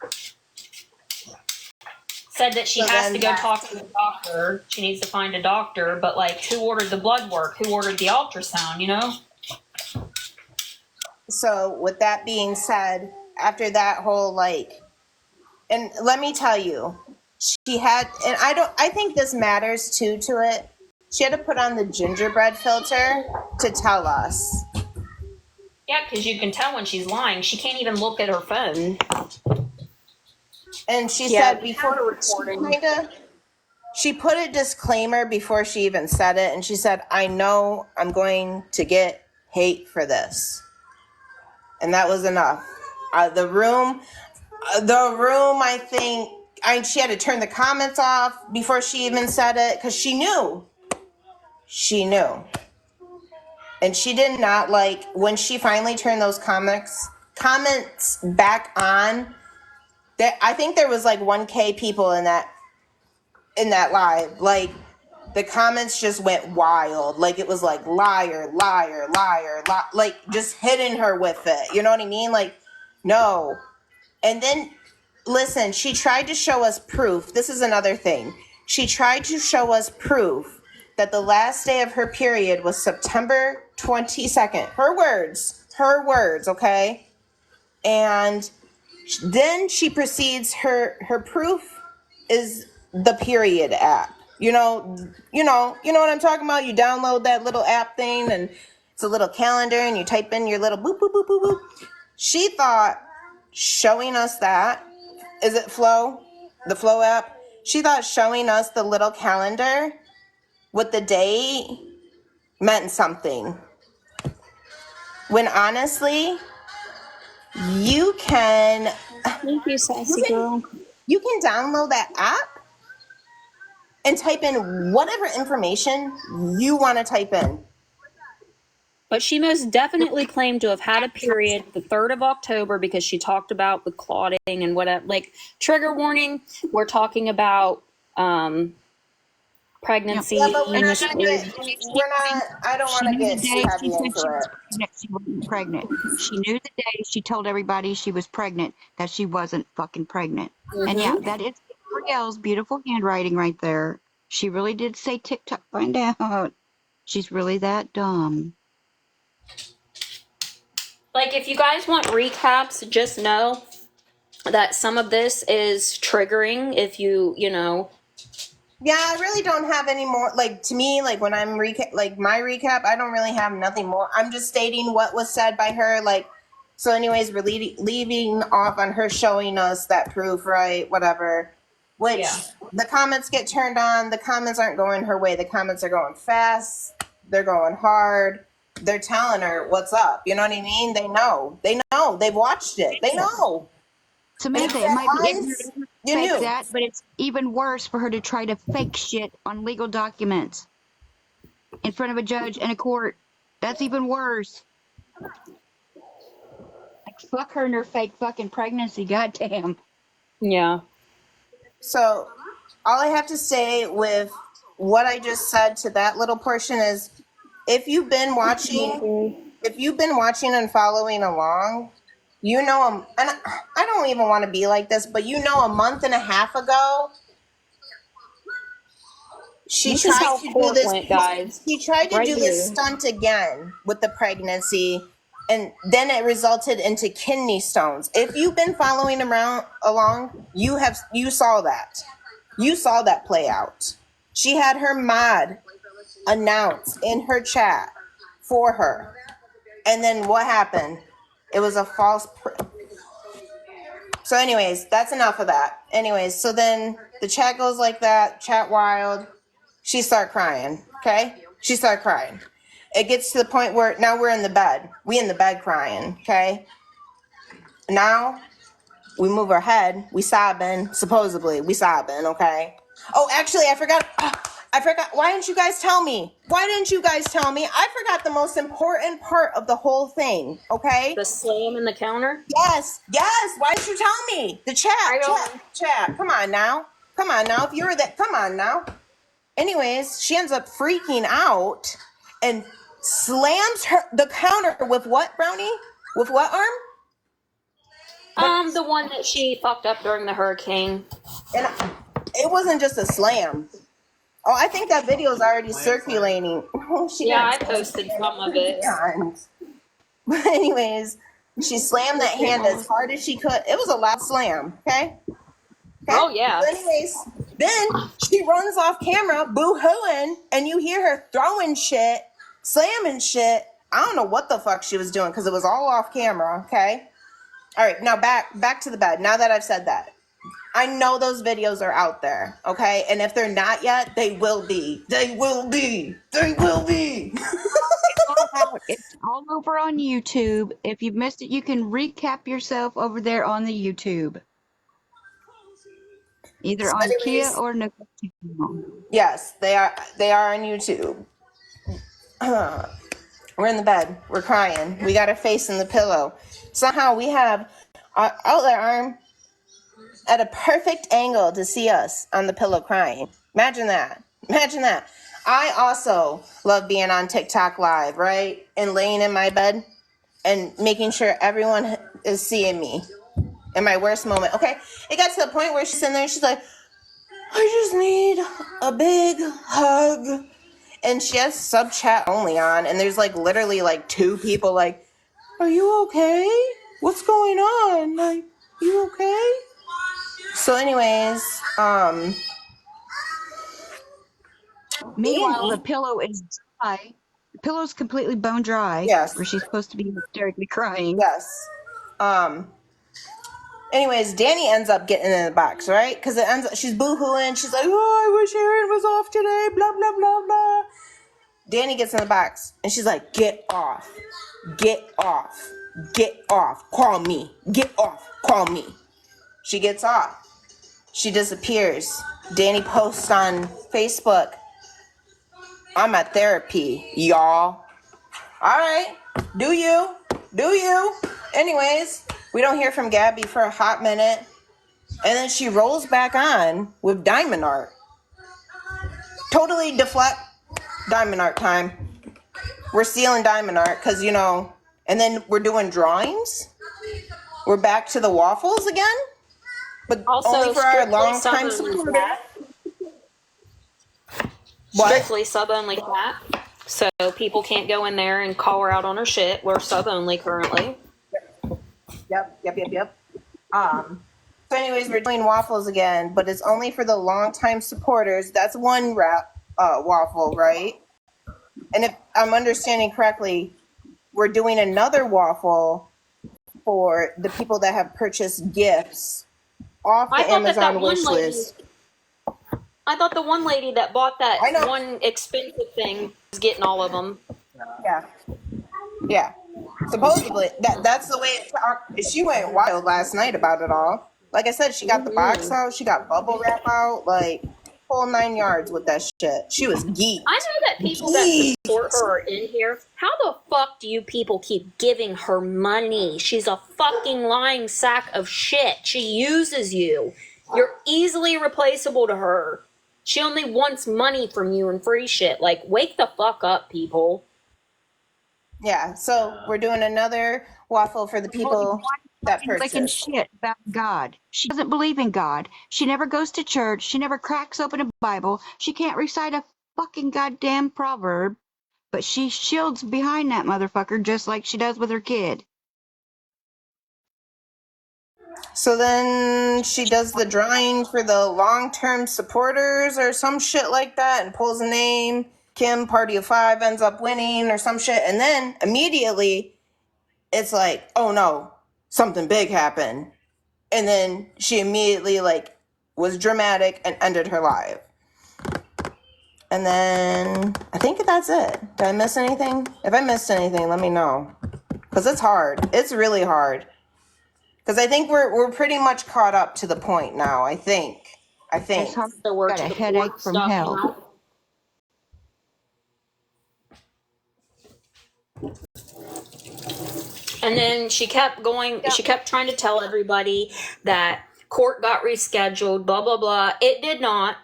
Said that she has to go talk to the doctor. She needs to find a doctor, but like, who ordered the blood work? Who ordered the ultrasound? You know. So with that being said, after that whole like, and let me tell you, she had, and I think this matters too to it. She had to put on the gingerbread filter to tell us. Yeah, because you can tell when she's lying. She can't even look at her phone. And she Yeah, said we have a before recording. she put a disclaimer before she even said it, and she said, I know I'm going to get hate for this. And that was enough. The room, I think, she had to turn the comments off before she even said it, because she knew. She knew. And she did not like, when she finally turned those comments back on, that I think there was like 1K people in that live. Like, the comments just went wild. Like, it was like liar, liar, liar, like just hitting her with it. You know what I mean? Like, no. And then, listen, she tried to show us proof. This is another thing. She tried to show us proof that the last day of her period was September 22nd. Her words, okay? And then she proceeds, her proof is the period app. You know what I'm talking about? You download that little app thing, and it's a little calendar, and you type in your little boop, boop, boop, boop, boop. She thought showing us that, is it Flow? The Flow app? She thought showing us the little calendar with the date meant something. When honestly, you can Thank you, sassy girl. you can download that app and type in whatever information you want to type in. But she most definitely claimed to have had a period the 3rd of October because she talked about with clotting and whatever. Like, trigger warning, we're talking about pregnancy Yeah, but we're And not she gonna get. We're not. I don't want she to knew the get too day she heavy said into she was it. pregnant, she wasn't pregnant. She knew the day she told everybody she was pregnant that she wasn't fucking pregnant. And yeah, that is Brielle's beautiful handwriting right there. She really did say TikTok find out. She's really that dumb. Like, if you guys want recaps, just know that some of this is triggering if you know. Yeah, I really don't have any more. Like, to me, like when I'm like my recap, I don't really have nothing more. I'm just stating what was said by her. Like, so anyways, we're leaving off on her showing us that proof, right? Whatever. Which the comments get turned on. The comments aren't going her way. The comments are going fast. They're going hard. They're telling her what's up. You know what I mean? They know. They know. They've watched it. They know. They Samantha, it said might be ignorant once. of her to You fake knew. that, but it's even worse for her to try to fake shit on legal documents in front of a judge and a court. That's even worse. Like, fuck her and her fake fucking pregnancy. Goddamn. Yeah. So all I have to say with what I just said to that little portion is if you've been watching and following along, you know, and I don't even want to be like this, but you know, a month and a half ago, she This is tried how to do court this. went, guys. She tried to Right do this here. stunt again with the pregnancy, and then it resulted into kidney stones. If you've been following along, you saw that. You saw that play out. She had her mod announce in her chat for her, and then what happened? It was a false. So, anyways, that's enough of that. Anyways, so then the chat goes like that, chat wild. She start crying, okay? She start crying. It gets to the point where now we're in the bed. We in the bed crying, okay? Now we move our head. We sobbing, supposedly. We sobbing, okay? Oh, actually, I forgot. Why didn't you guys tell me? I forgot the most important part of the whole thing, okay? The slam in the counter. Yes. Why did you tell me? The chat. Come on now. If you were that, come on now. Anyways, she ends up freaking out and slams the counter with what, Brownie? With what arm? The one that she fucked up during the hurricane. And it wasn't just a slam. Oh, I think that video is already circulating. I posted some of it. But anyways, she slammed that hand as hard as she could. It was a loud slam, okay? Oh, yeah. So anyways, then she runs off camera, boo-hooing, and you hear her throwing shit, slamming shit I don't know what the fuck she was doing because it was all off camera, okay? All right, now back to the bed. Now that I've said that, I know those videos are out there, okay? And if they're not yet, they will be. They will be. They will be. All out. It's all over on YouTube. If you've missed it, you can recap yourself over there on the YouTube, either So on Kia anyways, or Nicole's channel. yes, they are. They are on YouTube. We're in the bed. We're crying. We got our face in the pillow. Somehow we have our outlet arm at a perfect angle to see us on the pillow crying. Imagine that. Imagine that. I also love being on TikTok live, right? And laying in my bed and making sure everyone is seeing me in my worst moment. Okay, it got to the point where she's in there and she's like, I just need a big hug. And she has sub chat only on, and there's like literally like 2 people like, are you okay? What's going on? Like, you okay? So anyways, Meanwhile, the Danny, pillow is dry. The pillow's completely bone dry, yes, where she's supposed to be hysterically crying. yes. Um, anyways, Danny ends up getting in the box, right? Because it ends up, she's boo-hooing. She's like, oh, I wish Aaron was off today, blah, blah, blah, blah. Danny gets in the box, and she's like, get off. Get off. Get off. Call me. Get off. Call me. She gets off. She disappears. Danny posts on Facebook, I'm at therapy, y'all. All right. Do you? Do you? Anyways, we don't hear from Gabby for a hot minute. And then she rolls back on with diamond art. Totally deflect diamond art time. We're stealing diamond art because, and then we're doing drawings. We're back to the waffles again. But Also, only for our strictly long-time sub only supporter. cat. What? Strictly sub only cat. So people can't go in there and call her out on her shit. We're sub only currently. Yep. So anyways, we're doing waffles again, but it's only for the longtime supporters. That's one waffle, right? And if I'm understanding correctly, we're doing another waffle for the people that have purchased gifts off the Amazon wish list. I thought the one lady that bought that I know. one expensive thing was getting all of them. Yeah. Supposedly, that's the way she went wild last night about it all. Like I said, she got the box out, she got bubble wrap out, like whole 9 yards with that shit. She was geeked. I know that people that support her are in here. How the fuck do you people keep giving her money? She's a fucking lying sack of shit. She uses you. You're easily replaceable to her. She only wants money from you and free shit. Like, wake the fuck up, people. Yeah, so we're doing another waffle for the people that Licking purchased. shit about God. She doesn't believe in God. She never goes to church. She never cracks open a Bible. She can't recite a fucking goddamn proverb. But she shields behind that motherfucker just like she does with her kid. So then she does the drawing for the long-term supporters or some shit like that and pulls a name. Kim, Party of 5, ends up winning or some shit. And then immediately it's like, oh no, something big happened. And then she immediately was dramatic and ended her live. And then I think that's it. Did I miss anything? If I missed anything, let me know. Because it's hard. It's really hard. Because I think we're pretty much caught up to the point now, I think. It's hard. So we're Got to a the headache pork from stuff hell. now. And then she kept trying to tell everybody that court got rescheduled, blah, blah, blah. It did not.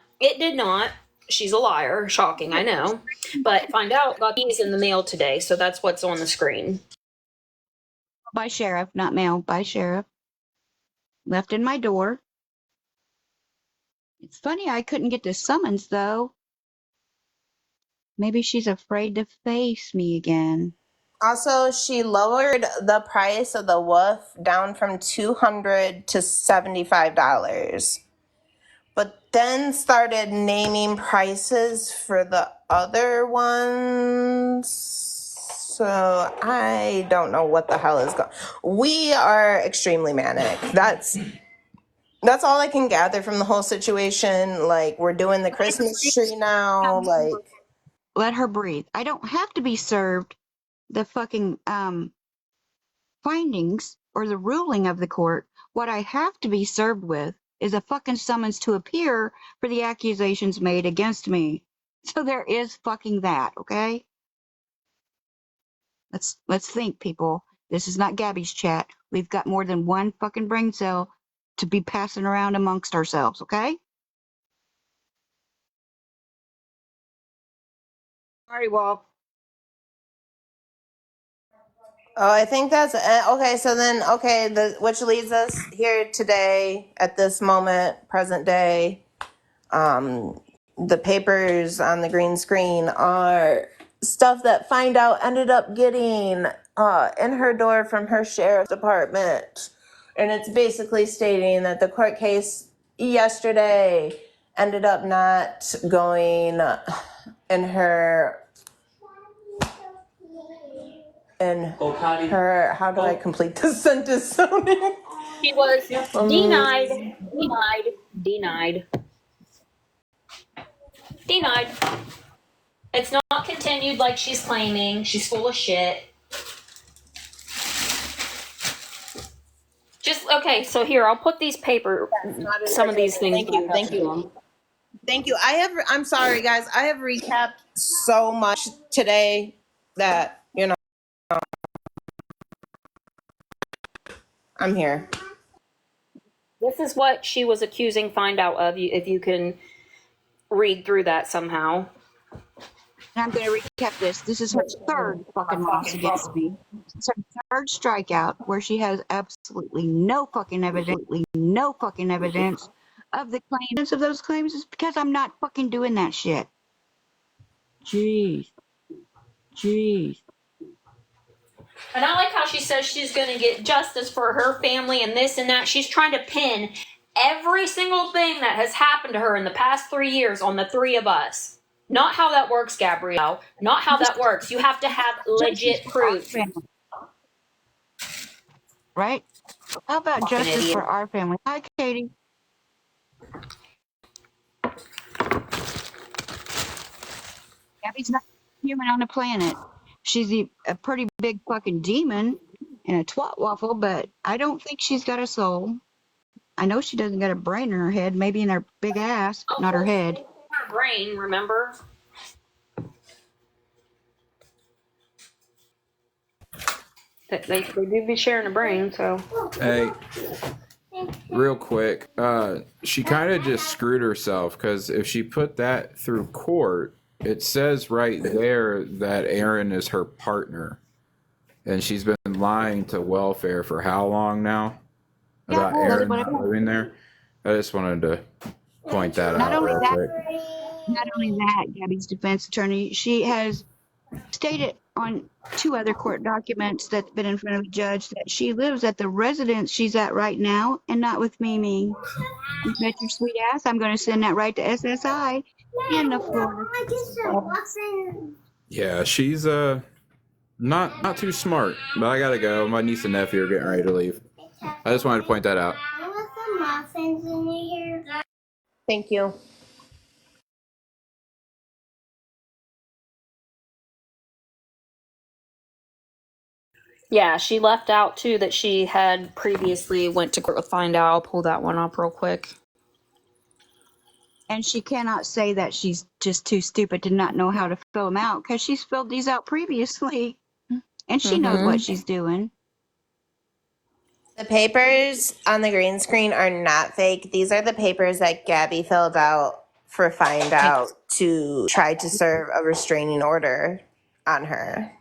She's a liar. Shocking, I know. But find out, got these in the mail today, so that's what's on the screen. By sheriff, not mail, by sheriff. Left in my door. It's funny I couldn't get the summons, though. Maybe she's afraid to face me again. Also, she lowered the price of the woof down from $200 to $75. But then started naming prices for the other ones. So I don't know what the hell is going. We are extremely manic. That's all I can gather from the whole situation. Like, we're doing the Christmas tree now. Like, Let her breathe. I don't have to be served the fucking findings or the ruling of the court. What I have to be served with is a fucking summons to appear for the accusations made against me. So there is fucking that, okay? Let's think, people. This is not Gabby's chat. We've got more than one fucking brain cell to be passing around amongst ourselves, okay? Sorry, Walt. oh, I think that's okay. So then, okay, which leads us here today at this moment, present day. The papers on the green screen are stuff that Find Out ended up getting in her door from her sheriff's department. And it's basically stating that the court case yesterday ended up not going in her how do I complete this sentence? She was denied. It's not continued like she's claiming. She's full of shit. Just okay. So here, I'll put these some of these things. Thank you. I'm sorry, guys. I have recapped so much today that, I'm here. This is what she was accusing Find Out of. If you can read through that somehow. And I'm going to recap this. This is her third fucking loss against me. It's her third strikeout where she has absolutely no fucking evidence of the claims of those claims is because I'm not fucking doing that shit. Jeez. And I like how she says she's going to get justice for her family and this and that. She's trying to pin every single thing that has happened to her in the past 3 years on the three of us. Not how that works, Gabrielle. Not how that works. You have to have legit proof. Right? How about Fucking justice idiot. for our family? Hi, Katie. Gabby's not human on the planet. She's a pretty big fucking demon and a twat waffle, but I don't think she's got a soul. I know she doesn't got a brain in her head, maybe in her big ass, not her head. Her brain, remember? They do be sharing a brain, so. Hey, real quick, she kind of just screwed herself because if she put that through court, it says right there that Aaron is her partner. And she's been lying to welfare for how long now? About Aaron not living there? I just wanted to point that out real quick. Not only that, Gabby's defense attorney, she has stated on 2 other court documents that's been in front of a judge that she lives at the residence she's at right now and not with Mimi. You bet your sweet ass I'm going to send that right to SSI and the Florida. Yeah, she's not too smart, but I gotta go. My niece and nephew are getting ready to leave. I just wanted to point that out. Thank you. Yeah, she left out too that she had previously went to court with Find Out. I'll pull that one up real quick. And she cannot say that she's just too stupid to not know how to fill them out because she's filled these out previously. And she knows what she's doing. The papers on the green screen are not fake. These are the papers that Gabby filled out for Find Out to try to serve a restraining order on her.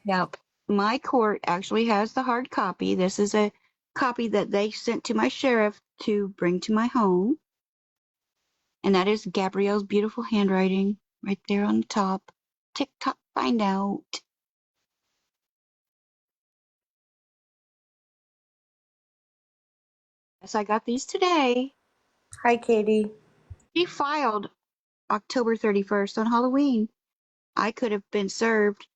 Yep. My court actually has the hard copy. This is a copy that they sent to my sheriff to bring to my home. And that is Gabrielle's beautiful handwriting right there on the top. TikTok Find Out. Yes, I got these today. Hi, Katie. She filed October 31st on Halloween. I could have been served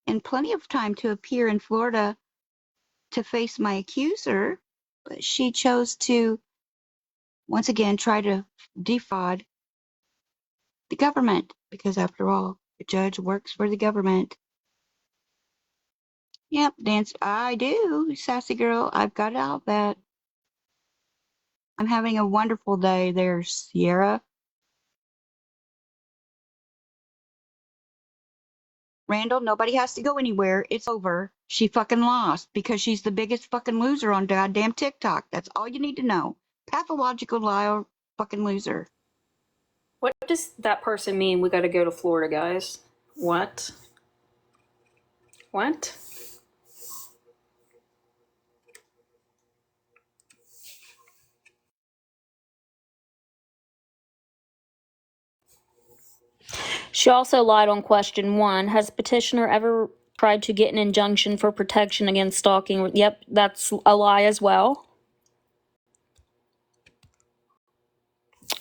and plenty of time to appear in Florida to face my accuser, but she chose to once again try to defraud the government because, after all, the judge works for the government. Yep, dance. I do, sassy girl. I've got out that. I'm having a wonderful day there, Sierra. Randall, nobody has to go anywhere. It's over. She fucking lost because she's the biggest fucking loser on goddamn TikTok. That's all you need to know. Pathological liar, fucking loser. What does that person mean? We got to go to Florida, guys. What? What? She also lied on question 1. Has petitioner ever tried to get an injunction for protection against stalking? Yep, that's a lie as well.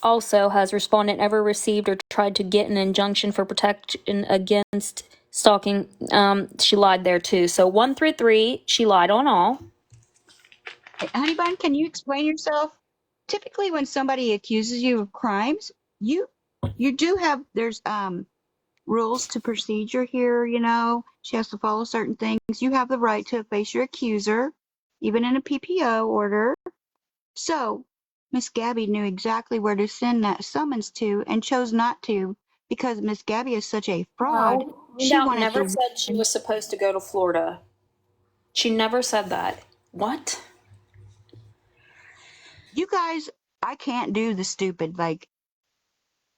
Also, has respondent ever received or tried to get an injunction for protection against stalking? She lied there too. So 1 through 3, she lied on all. Hey, honey bun, can you explain yourself? Typically, when somebody accuses you of crimes, you do have there's rules to procedure here. You know, she has to follow certain things. You have the right to face your accuser, even in a PPO order. So, Miss Gabby knew exactly where to send that summons to and chose not to because Miss Gabby is such a fraud. No, She Windout wanted never to said she win. was supposed to go to Florida. She never said that. What? You guys, I can't do the stupid, like,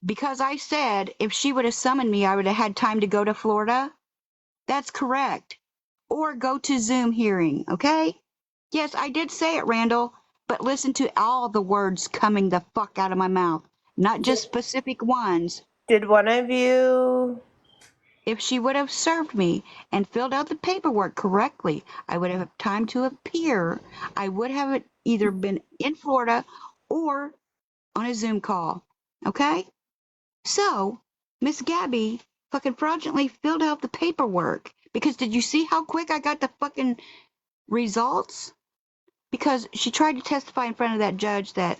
because I said if she would have summoned me, I would have had time to go to Florida. That's correct. Or go to Zoom hearing, okay? Yes, I did say it, Randall, but listen to all the words coming the fuck out of my mouth, not just specific ones. Did one of you? If she would have served me and filled out the paperwork correctly, I would have had time to appear. I would have either been in Florida or on a Zoom call. Okay? So, Miss Gabby fucking fraudulently filled out the paperwork. Because did you see how quick I got the fucking results? Because she tried to testify in front of that judge that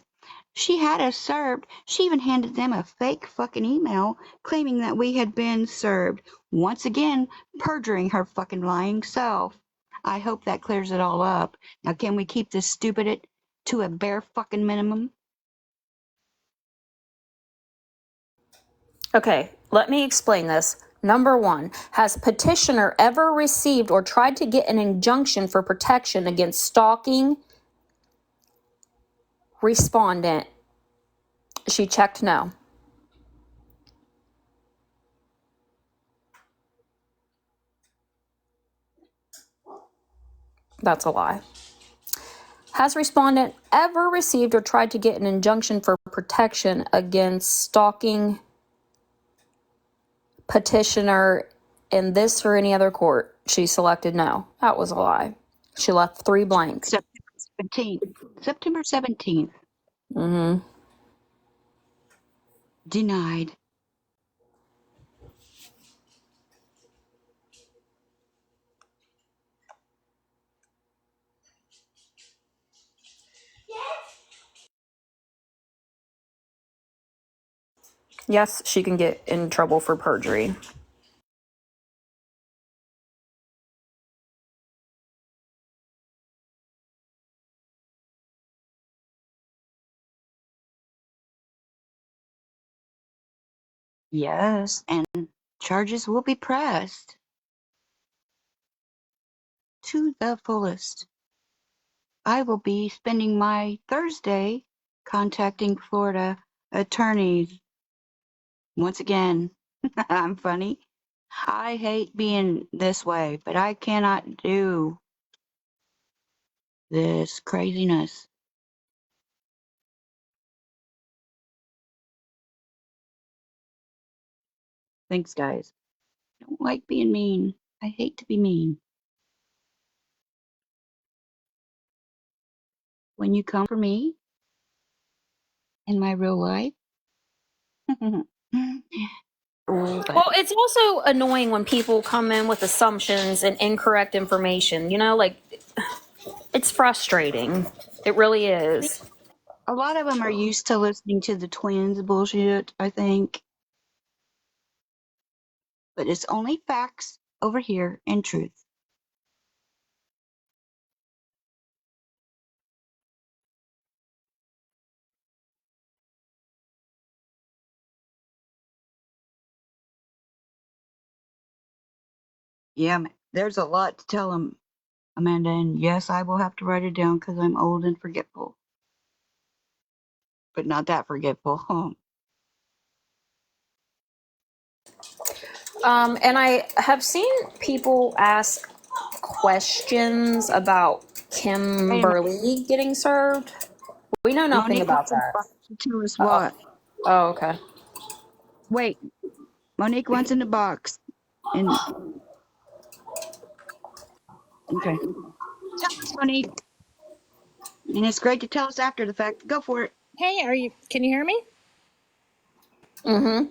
she had us served. She even handed them a fake fucking email claiming that we had been served. Once again, perjuring her fucking lying self. I hope that clears it all up. Now, can we keep this stupid to a bare fucking minimum? Okay, let me explain this. Number 1, has petitioner ever received or tried to get an injunction for protection against stalking respondent? She checked no. That's a lie. Has respondent ever received or tried to get an injunction for protection against stalking petitioner in this or any other court? She selected no. That was a lie. She left 3 blank. September 17th. September 17th. Mm-hmm. Denied. Yes, she can get in trouble for perjury. Yes, and charges will be pressed to the fullest. I will be spending my Thursday contacting Florida attorneys. Once again, I'm funny. I hate being this way, but I cannot do this craziness. Thanks, guys. I don't like being mean. I hate to be mean. When you come for me in my real life, But Well, it's also annoying when people come in with assumptions and incorrect information. Like it's frustrating. It really is. a lot of them are used to listening to the twins bullshit, I think. But it's only facts over here and truth. Yeah, there's a lot to tell them, Amanda, and yes, I will have to write it down because I'm old and forgetful. But not that forgetful. And I have seen people ask questions about Wait a minute. Kimberly getting served. We know nothing Monique about wants that. to tell us Oh, what. oh, okay. Wait, Monique wants in the box. And okay. Tell us, Monique. And it's great to tell us after the fact. Go for it. Hey, can you hear me? Mm-hmm.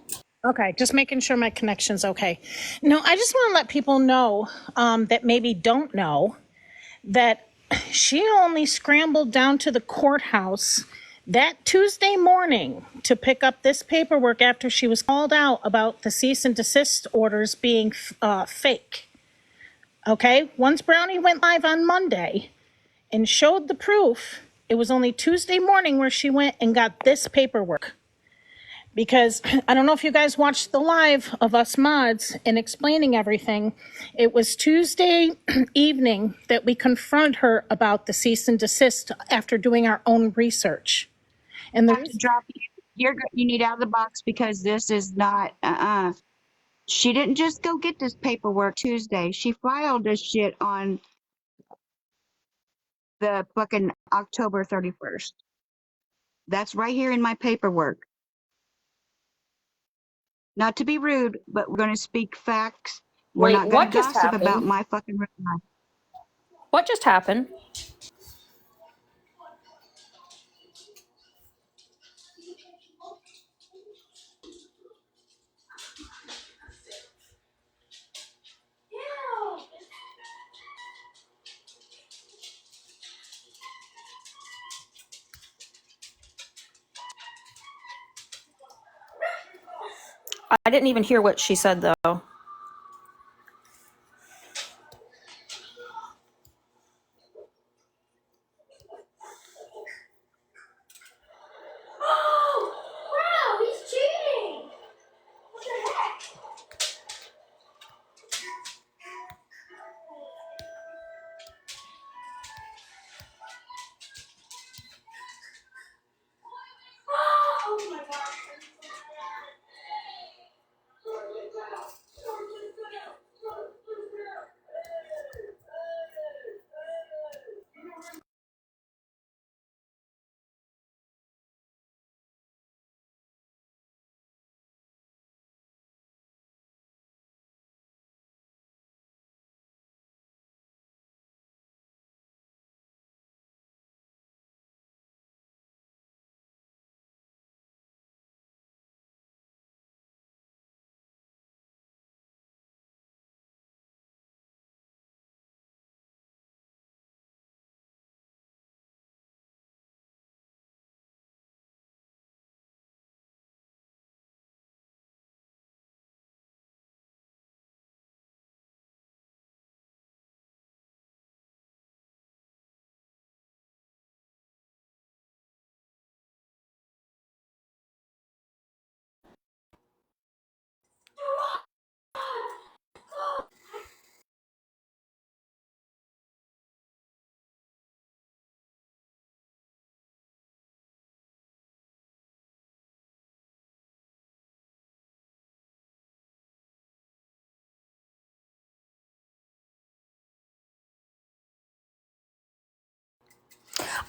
Okay, just making sure my connection's okay. No, I just want to let people know that maybe don't know that she only scrambled down to the courthouse that Tuesday morning to pick up this paperwork after she was called out about the cease and desist orders being fake. Okay, once Brownie went live on Monday and showed the proof, it was only Tuesday morning where she went and got this paperwork. Because I don't know if you guys watched the live of us mods and explaining everything. It was Tuesday evening that we confront her about the cease and desist after doing our own research. And I the have to drop you. You need out of the box because this is not. She didn't just go get this paperwork Tuesday. She filed this shit on the fucking October 31st. That's right here in my paperwork. Not to be rude, but we're going to speak facts. We're Wait, not going to what just gossip about happened? my fucking real life. What just happened? I didn't even hear what she said, though. Oh, bro, he's cheating. What the heck? Oh my gosh.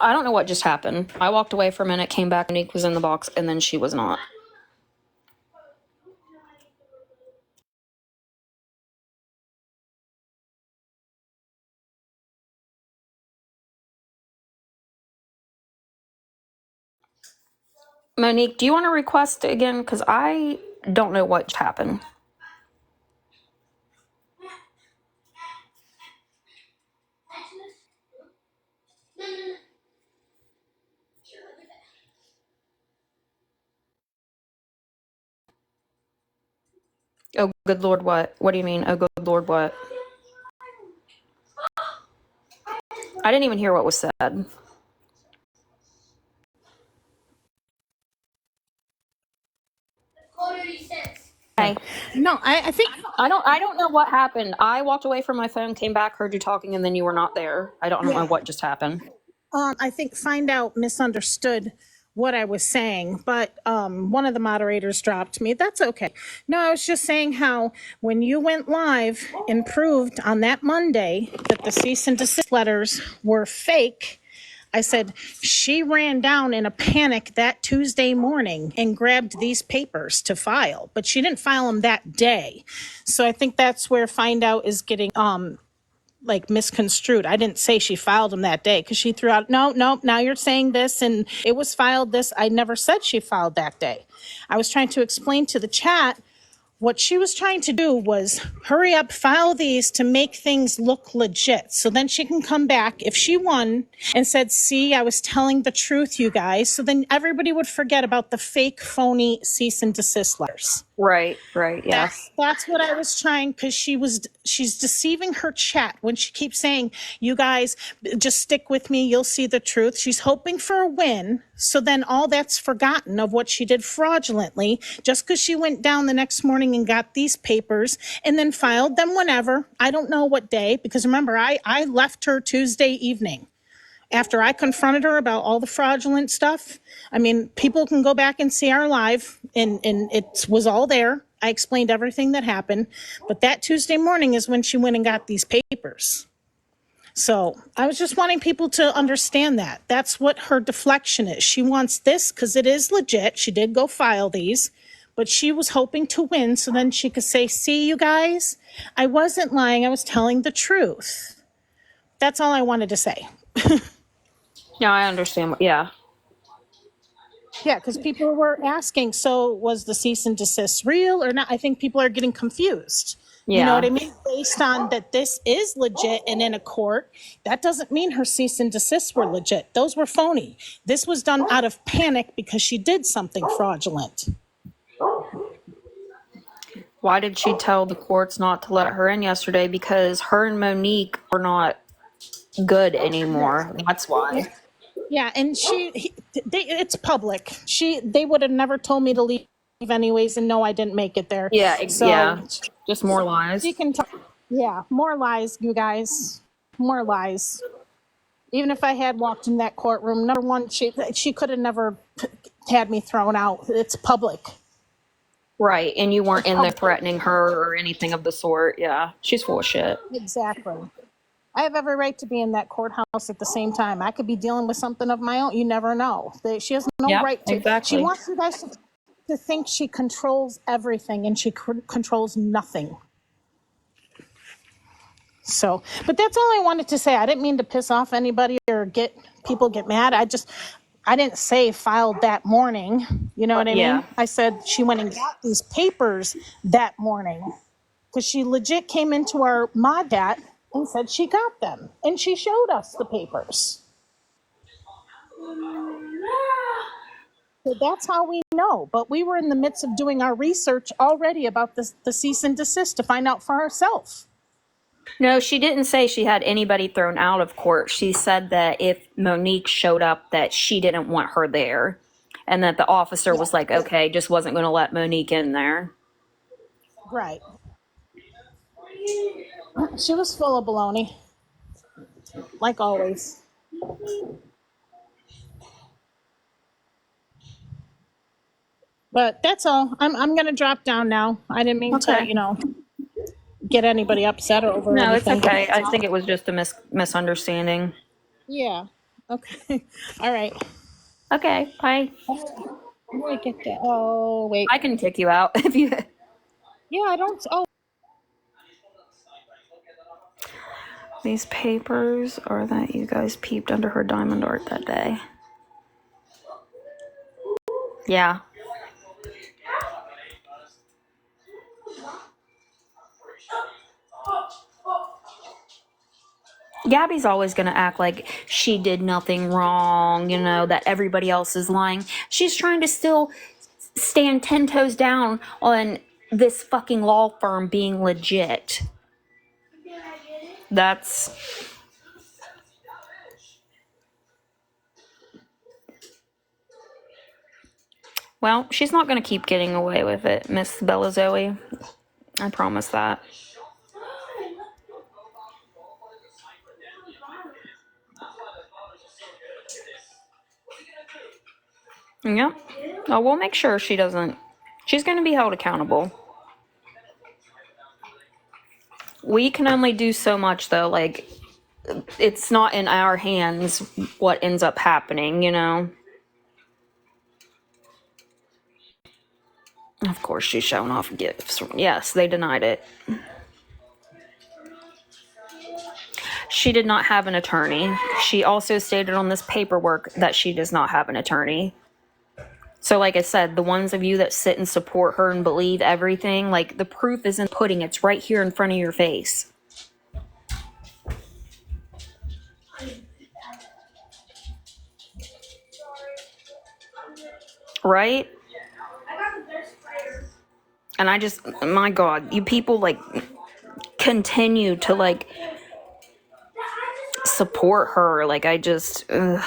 I don't know what just happened. I walked away for a minute, came back, Monique was in the box, and then she was not. Monique, do you want to request again? Because I don't know what happened. Oh, good Lord, what? What do you mean? Oh, good Lord, what? I didn't even hear what was said. Hey, No, I think I don't know what happened. I walked away from my phone, came back, heard you talking, and then you were not there. I don't know what just happened. I think Find Out misunderstood what I was saying, but one of the moderators dropped me. That's okay. No, I was just saying how when you went live and proved on that Monday that the cease and desist letters were fake, I said she ran down in a panic that Tuesday morning and grabbed these papers to file, but she didn't file them that day. So I think that's where Find Out is getting like misconstrued. I didn't say she filed them that day because she threw out, no, now you're saying this and it was filed this. I never said she filed that day. I was trying to explain to the chat what she was trying to do was hurry up, file these to make things look legit. So then she can come back if she won and said, see, I was telling the truth, you guys. So then everybody would forget about the fake, phony cease and desist letters. Right, yeah. That's what I was trying, because she's deceiving her chat when she keeps saying, you guys just stick with me, you'll see the truth. She's hoping for a win, so then all that's forgotten of what she did fraudulently just because she went down the next morning and got these papers and then filed them whenever, I don't know what day, because remember I left her Tuesday evening after I confronted her about all the fraudulent stuff. I mean, people can go back and see our live, and it was all there. I explained everything that happened. But that Tuesday morning is when she went and got these papers. So I was just wanting people to understand that. That's what her deflection is. She wants this because it is legit. She did go file these, but she was hoping to win so then she could say, see, you guys, I wasn't lying. I was telling the truth. That's all I wanted to say. Yeah, I understand. Yeah. Yeah, because people were asking, so was the cease and desist real or not? I think people are getting confused. You know what I Yeah. mean? Based on that this is legit and in a court, that doesn't mean her cease and desists were legit. Those were phony. This was done out of panic because she did something fraudulent. Why did she tell the courts not to let her in yesterday? Because her and Monique are not good anymore. That's why. Yeah, and it's public. They would have never told me to leave anyways, and no, I didn't make it there. Yeah, So just more lies. she can talk. Yeah, more lies, you guys. More lies. Even if I had walked in that courtroom, number one, she could have never had me thrown out. It's public. Right, and you weren't in there threatening her or anything of the sort. Yeah, she's full of shit. Exactly. I have every right to be in that courthouse at the same time. I could be dealing with something of my own. You never know. She has no Yep, right to. exactly. She wants you guys to think she controls everything, and she controls nothing. So, but that's all I wanted to say. I didn't mean to piss off anybody or get people get mad. I didn't say filed that morning. You know what I Yeah. mean? I said she went and got these papers that morning because she legit came into our mod chat and said she got them, and she showed us the papers. So that's how we know. But we were in the midst of doing our research already about the cease and desist to find out for ourselves. No, she didn't say she had anybody thrown out of court. She said that if Monique showed up, that she didn't want her there, and that the officer was like, okay, just wasn't going to let Monique in there. Right. She was full of baloney, like always. But that's all. I'm gonna drop down now. I didn't mean Okay. to, get anybody upset over No, it's anything. okay. I think it was just a misunderstanding. Yeah. Okay. All right. Okay, bye. How do I get that? Oh wait. I can kick you out if you. Yeah, I don't. Oh. These papers are that you guys peeped under her diamond art that day. Yeah. Gabby's always going to act like she did nothing wrong, you know, that everybody else is lying. She's trying to still stand 10 toes down on this fucking law firm being legit. That's... Well, she's not going to keep getting away with it, Miss Bella Zoe. I promise that. Yep. Oh, we'll make sure she doesn't. She's going to be held accountable. We can only do so much, though. Like, it's not in our hands what ends up happening, you know? Of course, she's showing off gifts. Yes, they denied it. She did not have an attorney. She also stated on this paperwork that she does not have an attorney. So like I said, the ones of you that sit and support her and believe everything, like, the proof isn't pudding. It's right here in front of your face. Right? And I just, my God, you people, like, continue to, like, support her. Like, I just, ugh.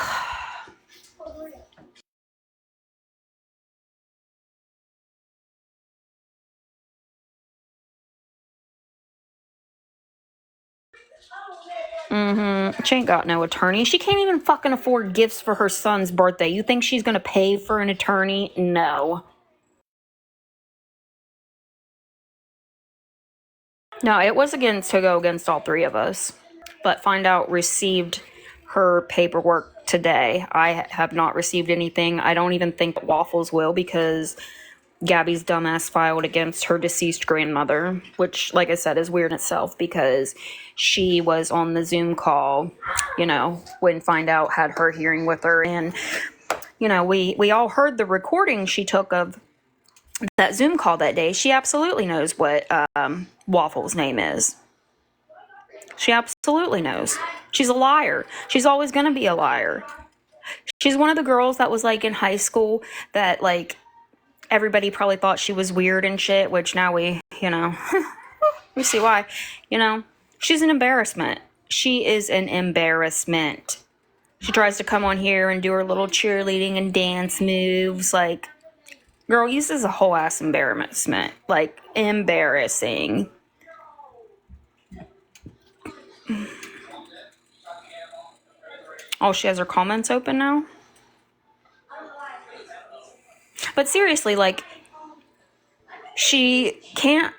She ain't got no attorney. She can't even fucking afford gifts for her son's birthday. You think she's gonna pay for an attorney? No. No, it was to go against all three of us. But Find Out received her paperwork today. I have not received anything. I don't even think Waffles will, because Gabby's dumbass filed against her deceased grandmother, which, like I said, is weird in itself, because she was on the Zoom call, you know, when Find Out had her hearing with her. And, you know, we all heard the recording she took of that Zoom call that day. She absolutely knows what Waffles' name is. She absolutely knows. She's a liar. She's always going to be a liar. She's one of the girls that was, like, in high school that, like, everybody probably thought she was weird and shit, which now we, you know, we see why. You know, she's an embarrassment. She is an embarrassment. She tries to come on here and do her little cheerleading and dance moves. Like, girl, this is a whole ass embarrassment. Like, embarrassing. Oh, she has her comments open now? But seriously, like, she can't,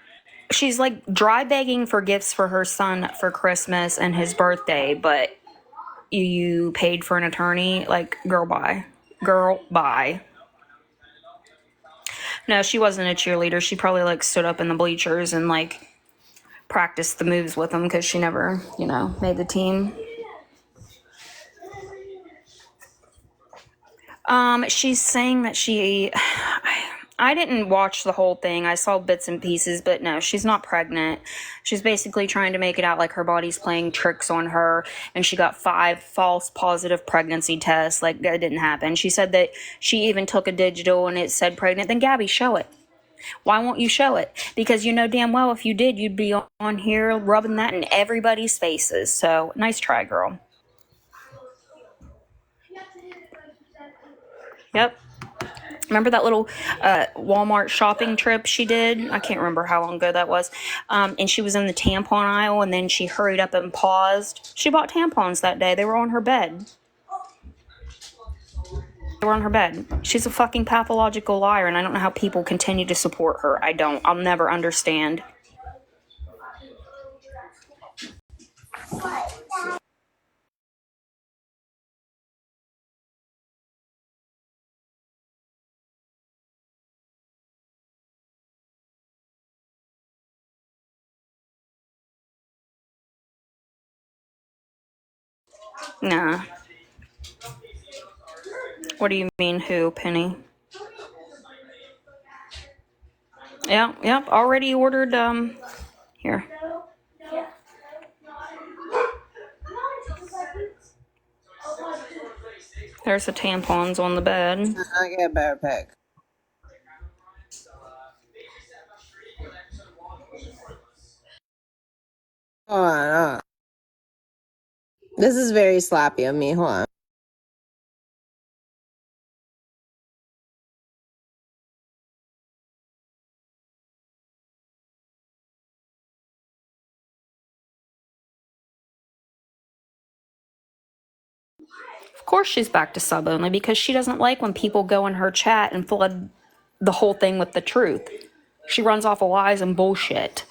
she's like dry begging for gifts for her son for Christmas and his birthday, but you paid for an attorney? Like, girl, bye. Girl, bye. No, she wasn't a cheerleader. She probably, like, stood up in the bleachers and, like, practiced the moves with them, because she never, you know, made the team. She's saying that I didn't watch the whole thing. I saw bits and pieces, but no, she's not pregnant. She's basically trying to make it out like her body's playing tricks on her, and she got 5 false positive pregnancy tests. Like, that didn't happen. She said that she even took a digital and it said pregnant. Then, Gabby, show it. Why won't you show it? Because you know damn well if you did, you'd be on here rubbing that in everybody's faces. So, nice try, girl. Yep. Remember that little Walmart shopping trip she did? I can't remember how long ago that was. And she was in the tampon aisle, and then she hurried up and paused. She bought tampons that day. They were on her bed. They were on her bed. She's a fucking pathological liar, and I don't know how people continue to support her. I don't. I'll never understand. Nah. What do you mean, who, Penny? Yeah, yep, already ordered, here. There's the tampons on the bed. I get a better pick. Hold on. This is very sloppy of me. Hold on. Of course she's back to sub only because she doesn't like when people go in her chat and flood the whole thing with the truth. She runs off of lies and bullshit.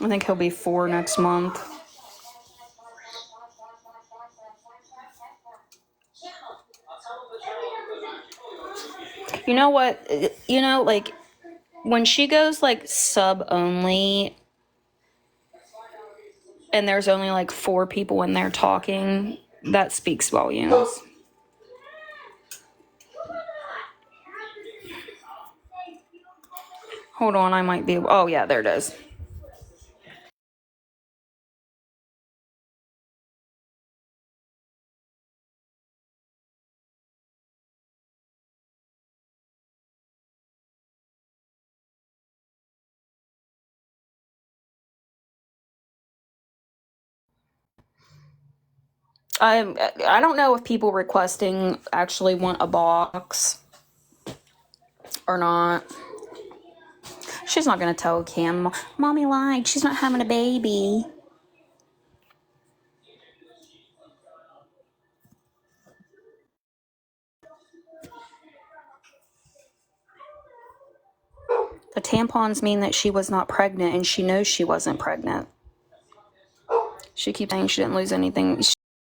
I think he'll be 4 next month. You know what? You know, like, when she goes, like, sub only, and there's only, like, 4 people in there talking, that speaks volumes. Hold on, I might be... Oh, yeah, there it is. I don't know if people requesting actually want a box or not. She's not gonna tell Kim, Mommy lied, she's not having a baby. The tampons mean that she was not pregnant, and she knows she wasn't pregnant. She keeps saying she didn't lose anything.